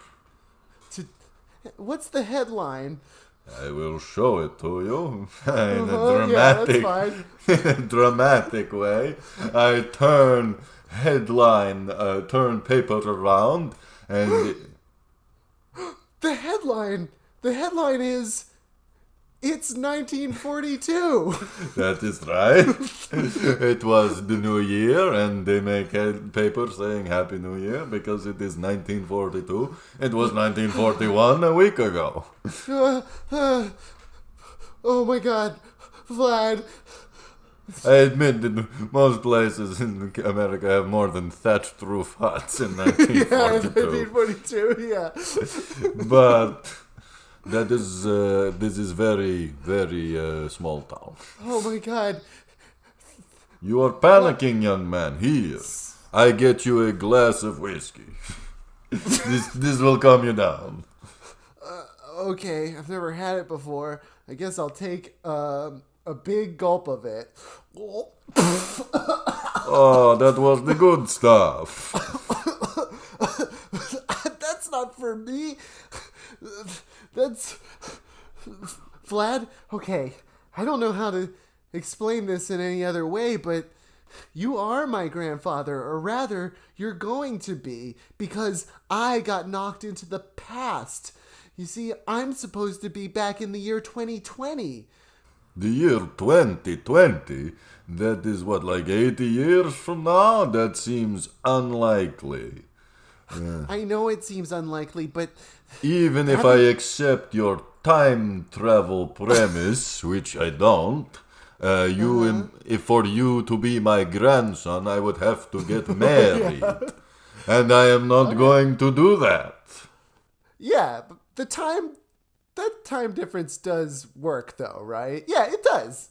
What's the headline? I will show it to you in Yeah, that's fine. in a dramatic way. I turn paper around, and The headline is it's 1942. that is right. It was the new year, and they make a paper saying Happy New Year because it is 1942. It was 1941 a week ago. Oh my God, Vlad. I admit that most places in America have more than thatched roof huts in Yeah, 1942. 1942. Yeah. But that is this is very, very small town. Oh my God. You are panicking, young man. Here, I get you a glass of whiskey. This will calm you down. Okay, I've never had it before. I guess I'll take a big gulp of it. Oh, that was the good stuff. That's not for me. That's Vlad. Okay, I don't know how to explain this in any other way, but you are my grandfather, or rather, you're going to be, because I got knocked into the past. You see, I'm supposed to be back in the year 2020. The year 2020? That is what, like 80 years from now? That seems unlikely. I know it seems unlikely, but Even if I accept your time travel premise, which I don't, if for you to be my grandson, I would have to get married. And I am not going to do that. yeah, but that time difference does work though, right? Yeah, it does.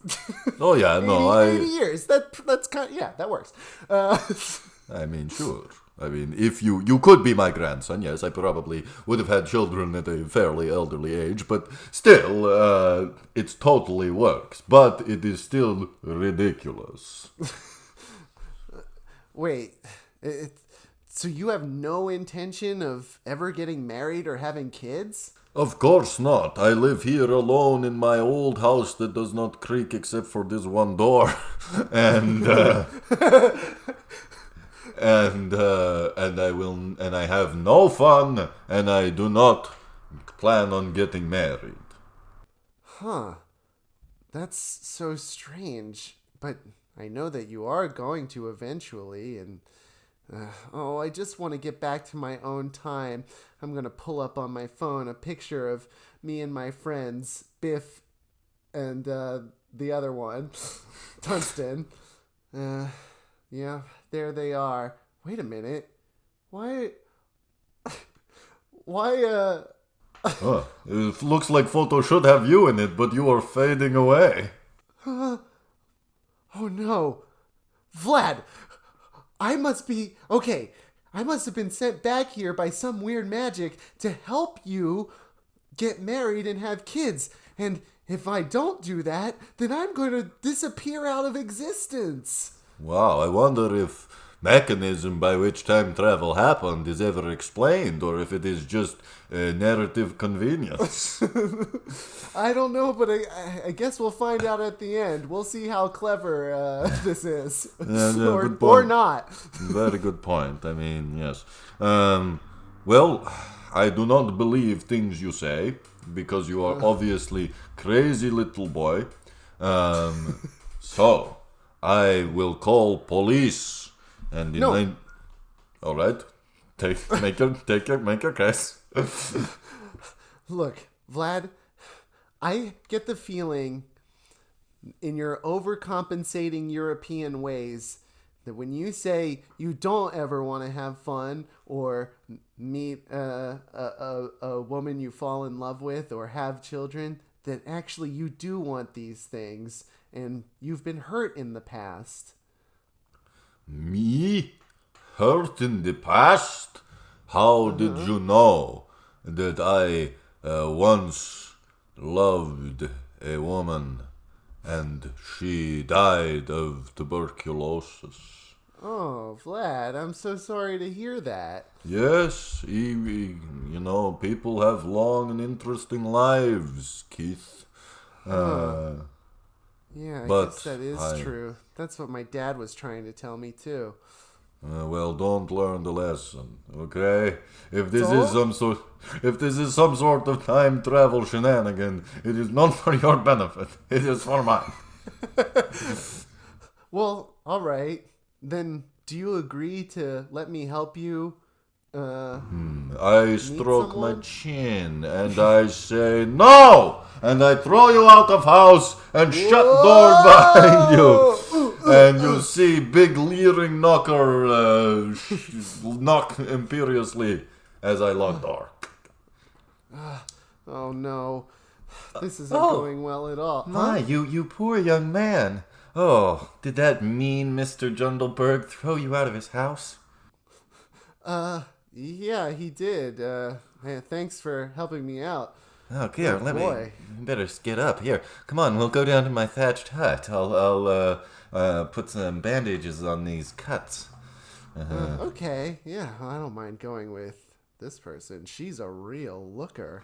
Oh yeah, no, 80 years. That's kind of, yeah, that works. I mean, sure. I mean, if you could be my grandson, yes, I probably would have had children at a fairly elderly age, but still, it totally works. But it is still ridiculous. Wait, so you have no intention of ever getting married or having kids? Of course not. I live here alone in my old house that does not creak except for this one door, and I have no fun, and I do not plan on getting married. Huh. That's so strange. But I know that you are going to eventually, and I just want to get back to my own time. I'm going to pull up on my phone a picture of me and my friends, Biff and the other one, Dunstan. Yeah, there they are. Wait a minute. Why? Why? It looks like photo should have you in it, but you are fading away. Oh no, Vlad! I must be okay. I must have been sent back here by some weird magic to help you get married and have kids. And if I don't do that, then I'm going to disappear out of existence. Wow, I wonder if mechanism by which time travel happened is ever explained, or if it is just narrative convenience. I don't know, but I guess we'll find out at the end. We'll see how clever this is. Good point. Or not. Very good point. I mean, yes. Well, I do not believe things you say, because you are obviously crazy little boy. So, I will call police. And No. All right. Make your case. Look, Vlad, I get the feeling in your overcompensating European ways that when you say you don't ever want to have fun or meet a woman you fall in love with or have children, that actually you do want these things and you've been hurt in the past. Me? Hurt in the past? How did you know that I once loved a woman and she died of tuberculosis? Oh, Vlad, I'm so sorry to hear that. Yes, people have long and interesting lives, Keith. Yeah, I But guess that is true. That's what my dad was trying to tell me too. Well, don't learn the lesson, okay? If this is some sort of time travel shenanigan, it is not for your benefit. It is for mine. Well, all right. Then do you agree to let me help you? I stroke my someone? chin and I say no, and I throw you out of house and shut door behind you. And you see big leering knocker knock imperiously as I lock door. Oh no, this isn't going well at all. My, you poor young man. Oh, did that mean Mr. Jundelberg throw you out of his house? Yeah, he did. Thanks for helping me out. Oh, here, let boy. me. Better get up. Here, come on. We'll go down to my thatched hut. I'll put some bandages on these cuts. Okay, yeah, I don't mind going with this person. She's a real looker.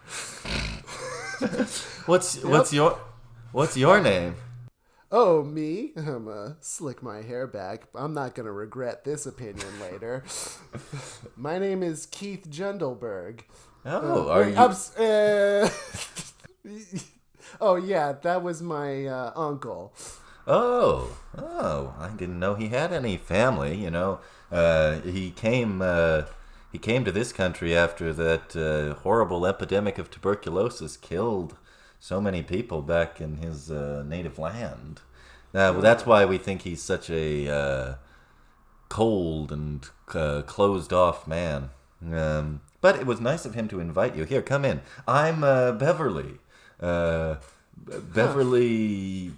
What's your name? Oh, me? I'm slick my hair back. I'm not gonna regret this opinion later. My name is Keith Jundelberg. Oh, are you? Oh yeah, that was my uncle. Oh, I didn't know he had any family. He came to this country after that horrible epidemic of tuberculosis killed so many people back in his native land. Well, that's why we think he's such a cold and closed-off man. But it was nice of him to invite you. Here, come in. I'm Beverly. Beverly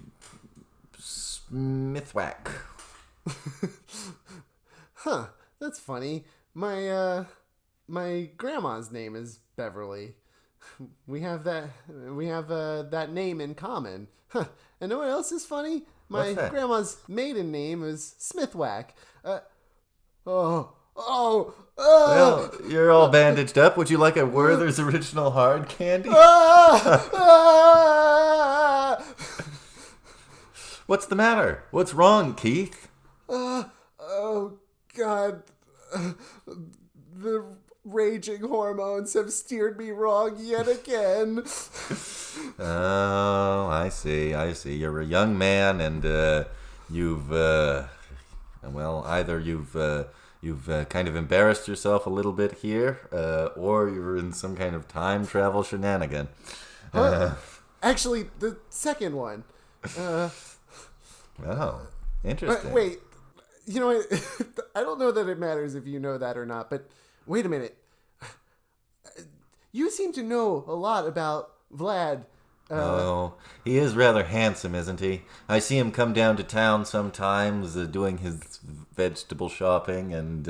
Smithwack. Huh, that's funny. My grandma's name is Beverly. We have that name in common. Huh. And know what else is funny? My What's that? grandma's maiden name is Smithwack. Well, You're all bandaged up. Would you like a Werther's Original Hard Candy? What's the matter? What's wrong, Keith? Oh, God. The raging hormones have steered me wrong yet again. Oh, I see. You're a young man, and either you've kind of embarrassed yourself a little bit here, or you're in some kind of time travel shenanigan. Actually, the second one. Oh, interesting. Wait, You know, I don't know that it matters if you know that or not, but wait a minute. You seem to know a lot about Vlad. Oh, he is rather handsome, isn't he? I see him come down to town sometimes, doing his vegetable shopping, and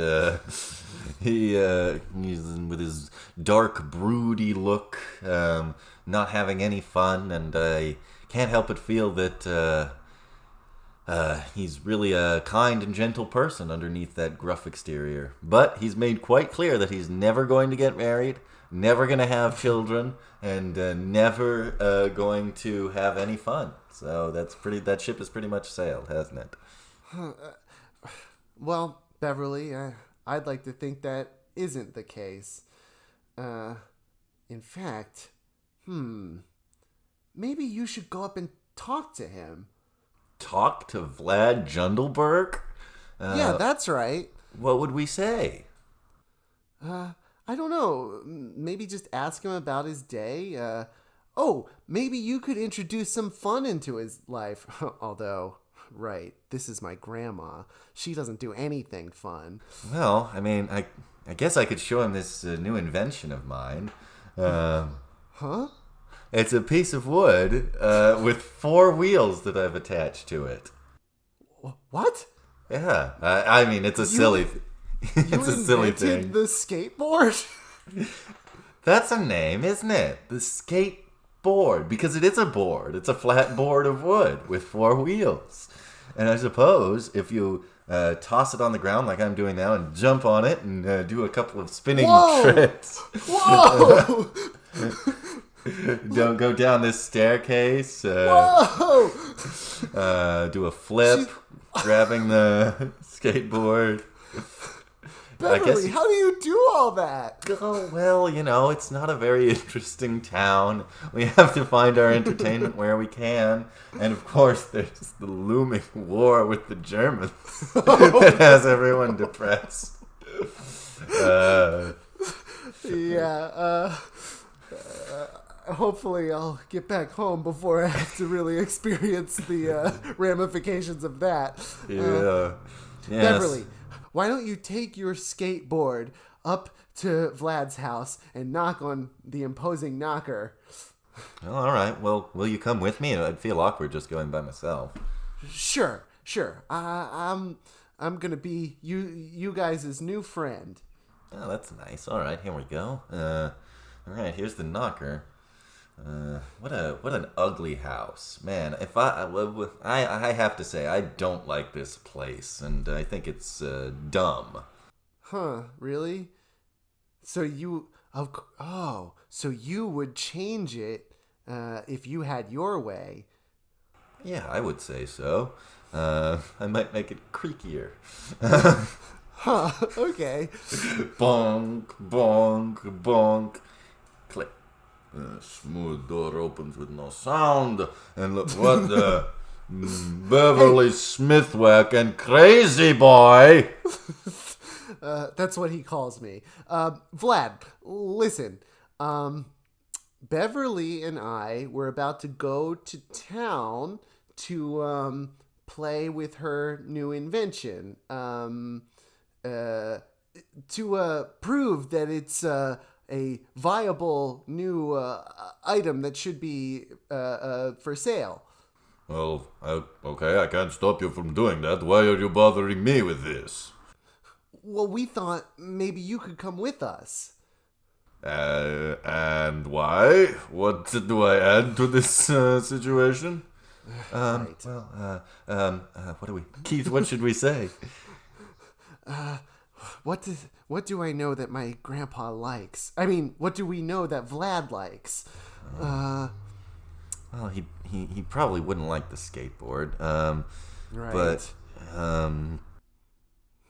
he's with his dark, broody look, not having any fun, and I can't help but feel that he's really a kind and gentle person underneath that gruff exterior. But he's made quite clear that he's never going to get married, never going to have children, and never going to have any fun. So that ship has pretty much sailed, hasn't it? Well, Beverly, I'd like to think that isn't the case. In fact, maybe you should go up and talk to him. Talk to Vlad Jundelberg? Yeah, that's right. What would we say? I don't know. Maybe just ask him about his day. Maybe you could introduce some fun into his life. Although, right, this is my grandma. She doesn't do anything fun. Well, I mean, I guess I could show him this new invention of mine. Huh? It's a piece of wood with 4 wheels that I've attached to it. What? Yeah, I mean, it's a silly it's a silly thing. The skateboard? That's a name, isn't it? The skateboard, because it is a board. It's a flat board of wood with 4 wheels. And I suppose if you toss it on the ground like I'm doing now and jump on it and do a couple of spinning tricks. Whoa! Don't go down this staircase. Whoa! Do a flip, grabbing the skateboard. Beverly, how do you do all that? Oh, well, it's not a very interesting town. We have to find our entertainment where we can. And, of course, there's the looming war with the Germans that has everyone depressed. Hopefully I'll get back home before I have to really experience the ramifications of that. Yeah. Yes. Beverly, why don't you take your skateboard up to Vlad's house and knock on the imposing knocker? Well, all right. Well, will you come with me? I'd feel awkward just going by myself. Sure. I'm gonna be you guys' new friend. Oh, that's nice. All right, here we go. All right, here's the knocker. What an ugly house, man. If I have to say I don't like this place, and I think it's dumb. Huh? Really? So you would change it if you had your way? Yeah, I would say so. I might make it creakier. Huh? Okay. Bonk, bonk, bonk. Click. Smooth door opens with no sound. And look what the Beverly Smithwack and Crazy Boy. That's what he calls me. Vlad, listen. Beverly and I were about to go to town to play with her new invention. To prove that it's a viable new item that should be for sale. Well, okay, I can't stop you from doing that. Why are you bothering me with this? Well, we thought maybe you could come with us. And why? What do I add to this situation? Right. Well, what do we... Keith, what should we say? What do I know that my grandpa likes? I mean, what do we know that Vlad likes? Well, he probably wouldn't like the skateboard. Right. But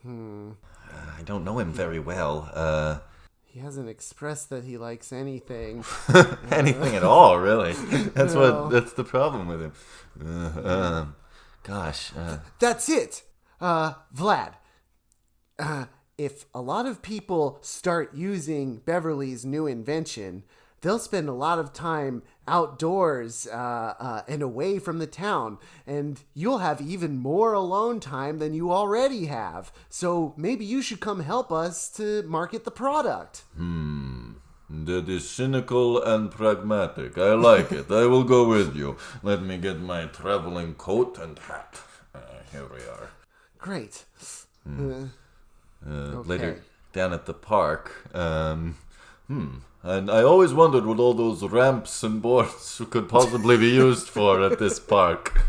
I don't know him very well. He hasn't expressed that he likes anything. Anything at all, really. That's the problem with him. Gosh. That's it. Vlad. If a lot of people start using Beverly's new invention, they'll spend a lot of time outdoors and away from the town, and you'll have even more alone time than you already have. So maybe you should come help us to market the product. That is cynical and pragmatic. I like it. I will go with you. Let me get my traveling coat and hat. Here we are. Great. Later, down at the park. And I always wondered what all those ramps and boards could possibly be used for at this park.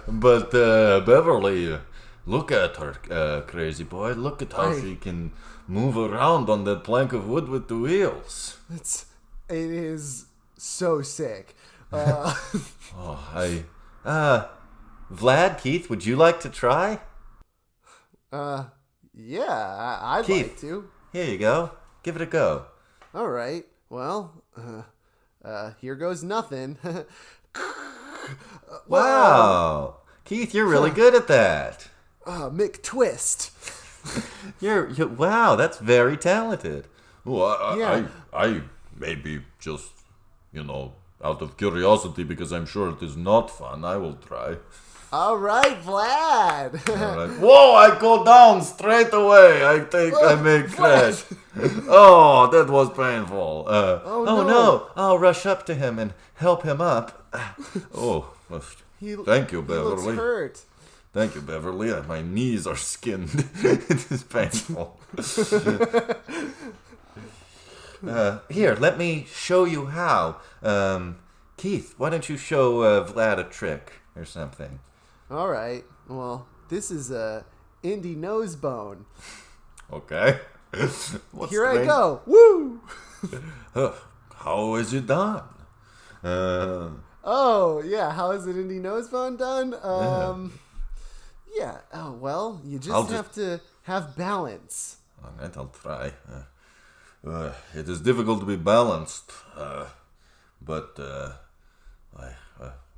But Beverly, look at her, crazy boy. Look at how she can move around on that plank of wood with the wheels. It is so sick. Vlad, Keith, would you like to try? Yeah, I'd Keith, like to. Here you go. Give it a go. All right. Well, here goes nothing. Wow. Keith, you're really good at that. McTwist. Wow, that's very talented. Yeah. I maybe just, out of curiosity, because I'm sure it is not fun, I will try. All right, Vlad. All right. Whoa, I go down straight away. I think I may crash. Oh, that was painful. Oh, no. I'll rush up to him and help him up. Thank you, He Beverly. looks hurt. Thank you, Beverly. My knees are skinned. It is painful. Here, let me show you how. Keith, why don't you show Vlad a trick or something? All right. Well, this is a indie nose bone. Okay. Here I go. Woo! How is it done? Oh, yeah. How is an indie nose bone done? Yeah. Oh, well, you just have to have balance. All right, I'll try. It is difficult to be balanced, but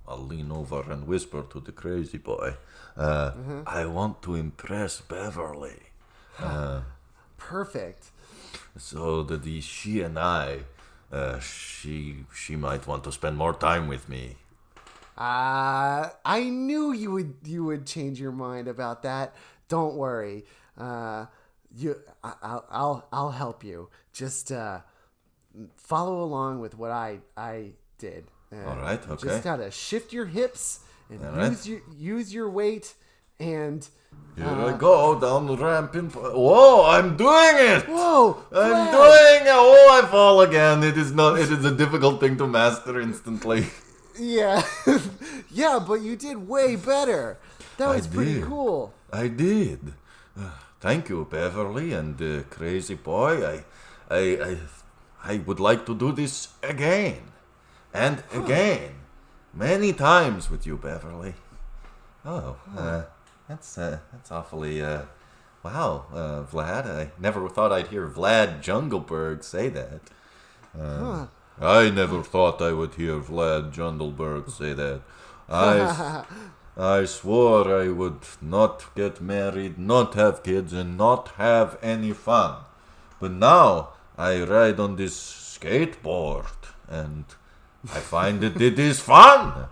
I'll lean over and whisper to the crazy boy. I want to impress Beverly. Perfect. So that she and I, she might want to spend more time with me. I knew you would change your mind about that. Don't worry. I'll help you. Just follow along with what I did. All right, okay. Just gotta shift your hips and use your weight and. Here I go down the ramp. Whoa! I'm doing it. Whoa! I'm doing it. Oh, I fall again. It is a difficult thing to master instantly. Yeah, yeah, but you did way better. That was pretty cool. I did. Thank you, Beverly and crazy boy. I would like to do this again. And again, many times with you, Beverly. That's awfully wow, Vlad. I never thought I'd hear Vlad Jungleberg say that. I never thought I would hear Vlad Jungleberg say that. I swore I would not get married, not have kids, and not have any fun. But now I ride on this skateboard, and I find that it is fun.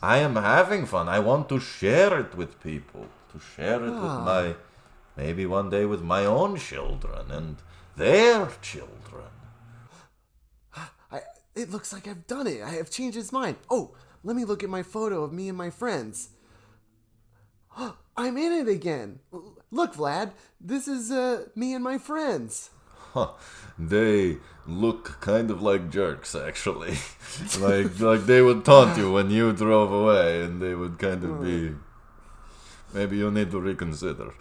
I am having fun. I want to share it with people. To share it with maybe one day with my own children and their children. It looks like I've done it. I have changed his mind. Oh, let me look at my photo of me and my friends. I'm in it again. Look, Vlad, this is me and my friends. They look kind of like jerks, actually. like they would taunt you when you drove away, and they would kind of be. Maybe you need to reconsider.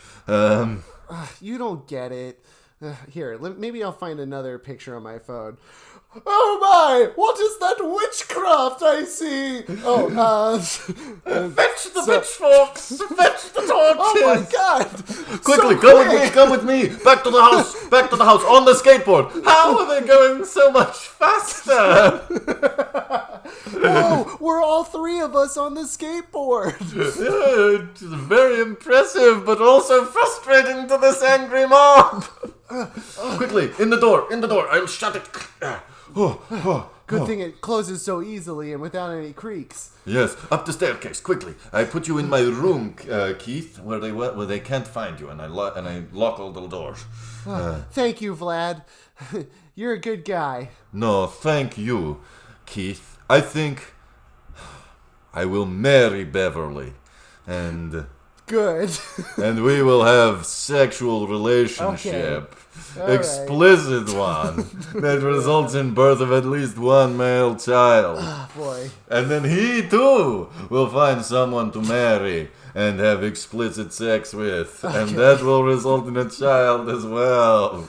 You don't get it. Here, maybe I'll find another picture on my phone. Oh my! What is that witchcraft I see? Fetch the pitchforks! Fetch the torches! Oh my god! Quickly, so come with me! Back to the house! On the skateboard! How are they going so much faster? Whoa! We're all three of us on the skateboard! It's very impressive, but also frustrating to this angry mob! Quickly, in the door! I'll shut it! Good thing it closes so easily and without any creaks. Yes, up the staircase quickly. I put you in my room, Keith, where they can't find you, and I lock all the doors. Thank you, Vlad. You're a good guy. No, thank you, Keith. I think I will marry Beverly, and Good. and we will have sexual relationship. All Explicit one that results in birth of at least one male child. Boy. And then he too will find someone to marry and have explicit sex with. And that will result in a child as well.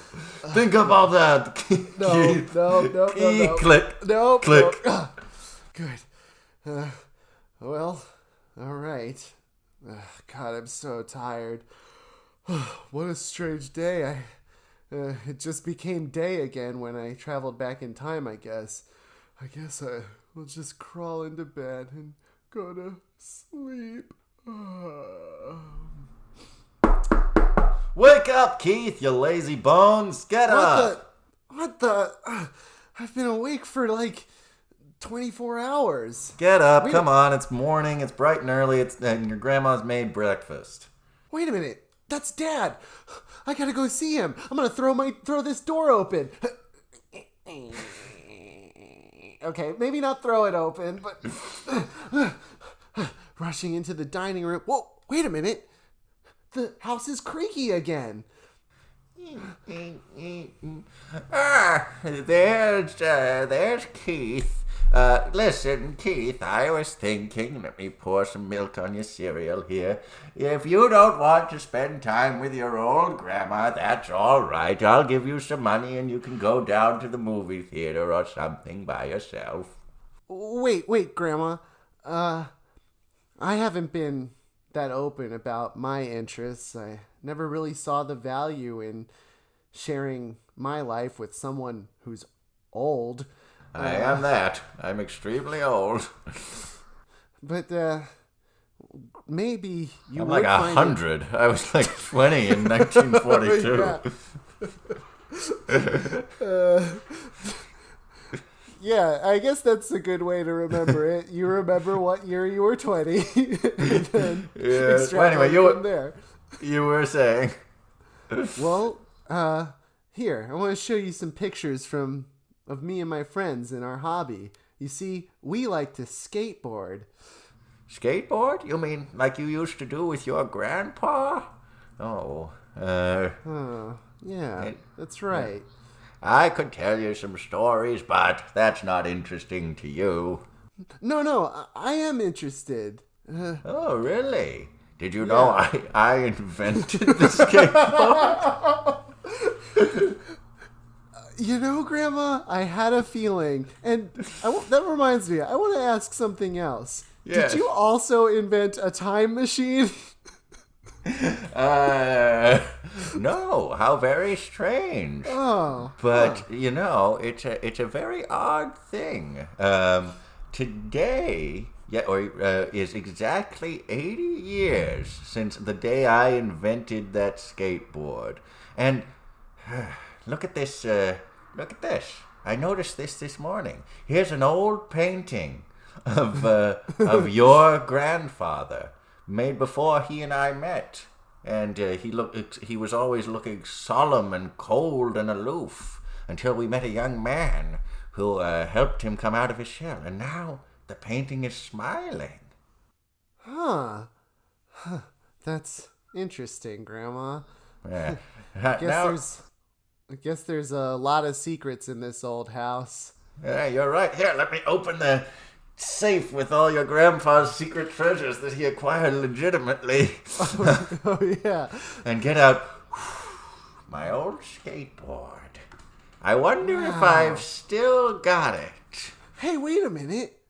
Think about that. Keith. No. Click. No. Click. No. Good. Well, all right. God, I'm so tired. What a strange day. It just became day again when I traveled back in time, I guess. I guess I will just crawl into bed and go to sleep. Wake up, Keith, you lazy bones. Get up. What the? I've been awake for like 24 hours. Get up. Come on. It's morning. It's bright and early. And your grandma's made breakfast. Wait a minute. That's Dad. I gotta go see him. I'm gonna throw this door open. Okay, maybe not throw it open, but rushing into the dining room. Whoa, wait a minute. The house is creaky again. There's Keith. Listen, Keith, I was thinking, let me pour some milk on your cereal here. If you don't want to spend time with your old grandma, that's all right. I'll give you some money and you can go down to the movie theater or something by yourself. Wait, Grandma. I haven't been that open about my interests. I never really saw the value in sharing my life with someone who's old. I am that. I'm extremely old. But maybe you I'm would like find 100. I was like 20 in 1942. Yeah, I guess that's a good way to remember it. You remember what year you were 20. And then Well, anyway, from there. You were saying. Well, here, I want to show you some pictures of me and my friends in our hobby. You see, we like to skateboard. Skateboard? You mean like you used to do with your grandpa? Yeah, that's right. I could tell you some stories, but that's not interesting to you. No, I am interested. Oh, really? Did you know I invented the skateboard? You know, Grandma, I had a feeling. And that reminds me, I want to ask something else. Yes. Did you also invent a time machine? No, how very strange. Oh. But, you know, it's a very odd thing. Today is exactly 80 years since the day I invented that skateboard. And look at this. Look at this. I noticed this morning. Here's an old painting of your grandfather, made before he and I met. And he was always looking solemn and cold and aloof until we met a young man who helped him come out of his shell. And now the painting is smiling. Huh. That's interesting, Grandma. Yeah. I guess there's a lot of secrets in this old house. Yeah, you're right. Here, let me open the safe with all your grandpa's secret treasures that he acquired legitimately. Oh, yeah. And get out my old skateboard. I wonder if I've still got it. Hey, wait a minute.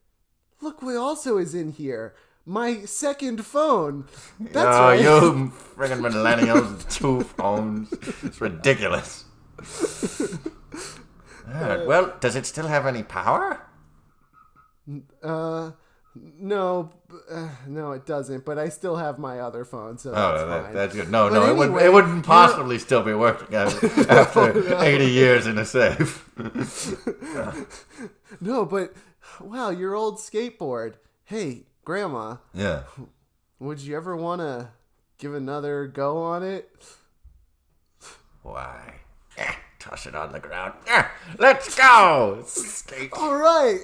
Look what also is in here. My second phone. That's right. You friggin' millennials with 2 phones. It's ridiculous. Well, does it still have any power? No, no, it doesn't. But I still have my other phone, so Oh, that's fine. that's good. No, But anyway, it wouldn't possibly still be working after 80 years in a safe. No, but wow, your old skateboard. Hey, Grandma, Yeah. would you ever want to give another go on it? Why? Toss it on the ground. Let's go! Skate. All right.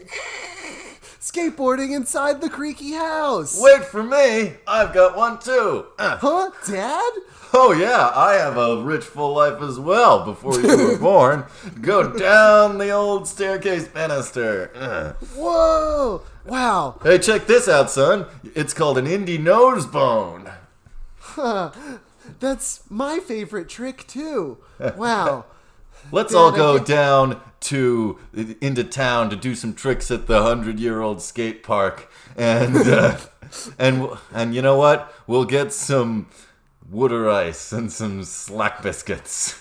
Skateboarding inside the Creaky house. Wait for me! I've got one too! Huh, Dad? Oh yeah, I have a rich, full life as well before you were born. Go down the old staircase banister. Whoa! Wow. Hey, check this out, son. It's called an indie nose bone. That's my favorite trick too. Wow. Let's Dad, all go I think- down into town to do some tricks at the 100-year-old skate park, and and you know what? We'll get some water ice and some slack biscuits.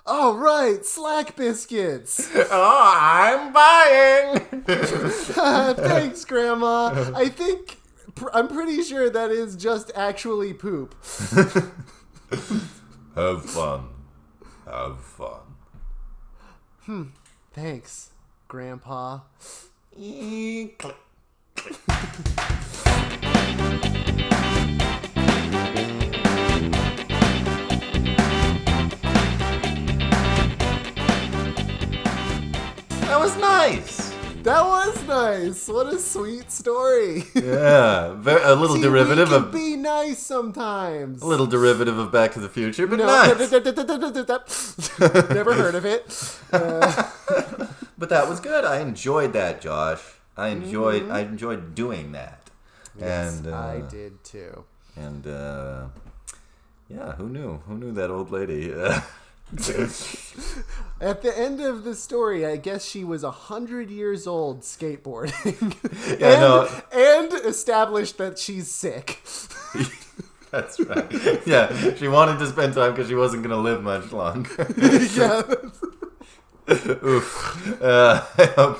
All right, slack biscuits. Oh, I'm buying. Thanks, Grandma. I'm pretty sure that is just actually poop. Have fun. Have fun. Thanks, Grandpa. Click. That was nice. That was nice. What a sweet story. Yeah, a little See, derivative we can of be nice sometimes. a little derivative of Back to the Future, but No. nice. Never heard of it. But that was good. I enjoyed that, Josh. I enjoyed doing that. Yes, And I did too. And yeah, who knew? Who knew that old lady? At the end of the story, I guess she was 100 years old skateboarding. Yeah, no. And established that she's sick. That's right. Yeah, she wanted to spend time because she wasn't going to live much longer. Yeah. Oof.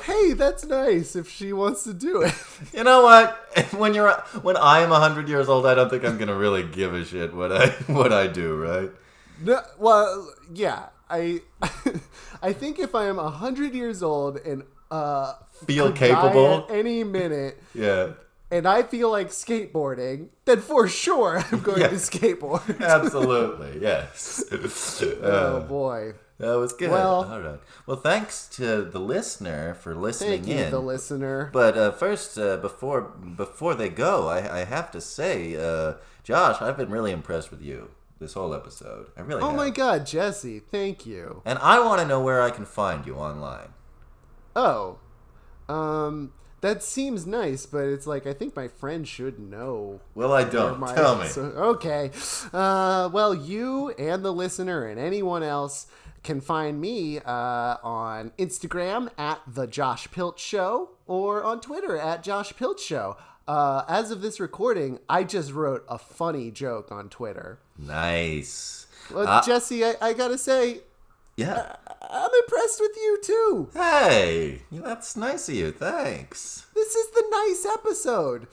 Hey, that's nice if she wants to do it. You know what? When I'm 100 years old, I don't think I'm going to really give a shit what I do, right? No, well, yeah. I think if I am 100 years old and Feel could die capable? at any minute, Yeah. and I feel like skateboarding, then for sure I'm going Yeah. to skateboard. Absolutely, yes. Oh boy. That was good. Well- All right. Well, thanks to the listener for listening Thank you, in. the listener. But first, before they go, I have to say, Josh, I've been really impressed with you this whole episode. I really Oh have. my god, Jesse, thank you. And I want to know where I can find you online. Oh. That seems nice, but it's like I think my friend should know. Well, I where don't. my- Tell me. Okay. Well, you and the listener and anyone else can find me on Instagram at The Josh Pilch Show or on Twitter at Josh Pilch Show. As of this recording, I just wrote a funny joke on Twitter. Nice. Well, Jesse, I gotta say, Yeah. I'm impressed with you too. Hey, that's nice of you. Thanks. This is the nice episode.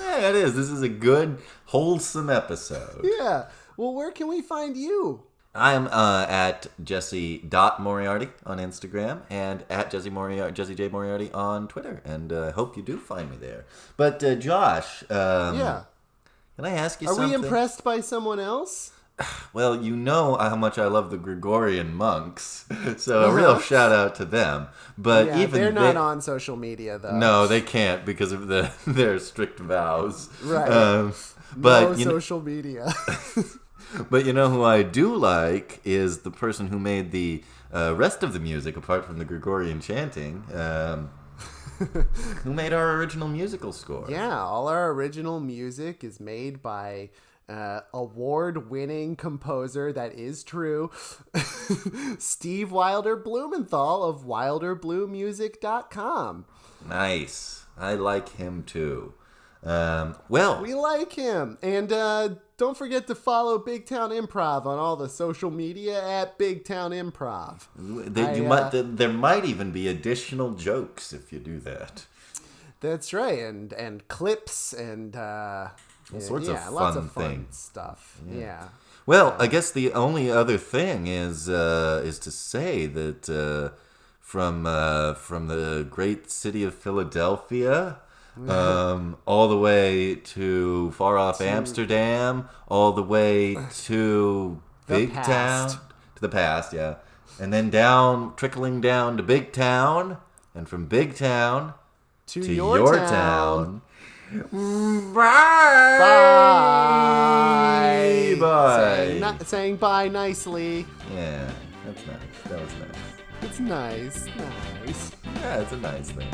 Yeah, it is. This is a good, wholesome episode. Yeah. Well, where can we find you? I'm at Jesse.Moriarty on Instagram and at Jesse J. Moriarty on Twitter. And I hope you do find me there. But Josh, Yeah. can I ask you Are something? we impressed by someone else? Well, you know how much I love the Gregorian monks. So a real shout out to them. But Yeah, even they're not on social media, though. No, they can't because of their strict vows. Right. But no social media. But you know who I do like is the person who made the rest of the music, apart from the Gregorian chanting, who made our original musical score. Yeah, all our original music is made by award-winning composer, that is true, Steve Wilder Blumenthal of WilderBlueMusic.com. Nice. I like him too. Well, We like him. And don't forget to follow Big Town Improv on all the social media at Big Town Improv. there might even be additional jokes if you do that. That's right, and clips and all sorts of lots fun of fun things. stuff. Yeah. Well, I guess the only other thing is to say that from the great city of Philadelphia, all the way to far off Amsterdam, all the way to Big past. Town, to the past, yeah, and then trickling down to Big Town, and from Big Town To to your town. Bye. Bye. Bye. Saying bye nicely. Yeah, that's nice. That was nice. It's nice. Nice. Yeah, it's a nice thing.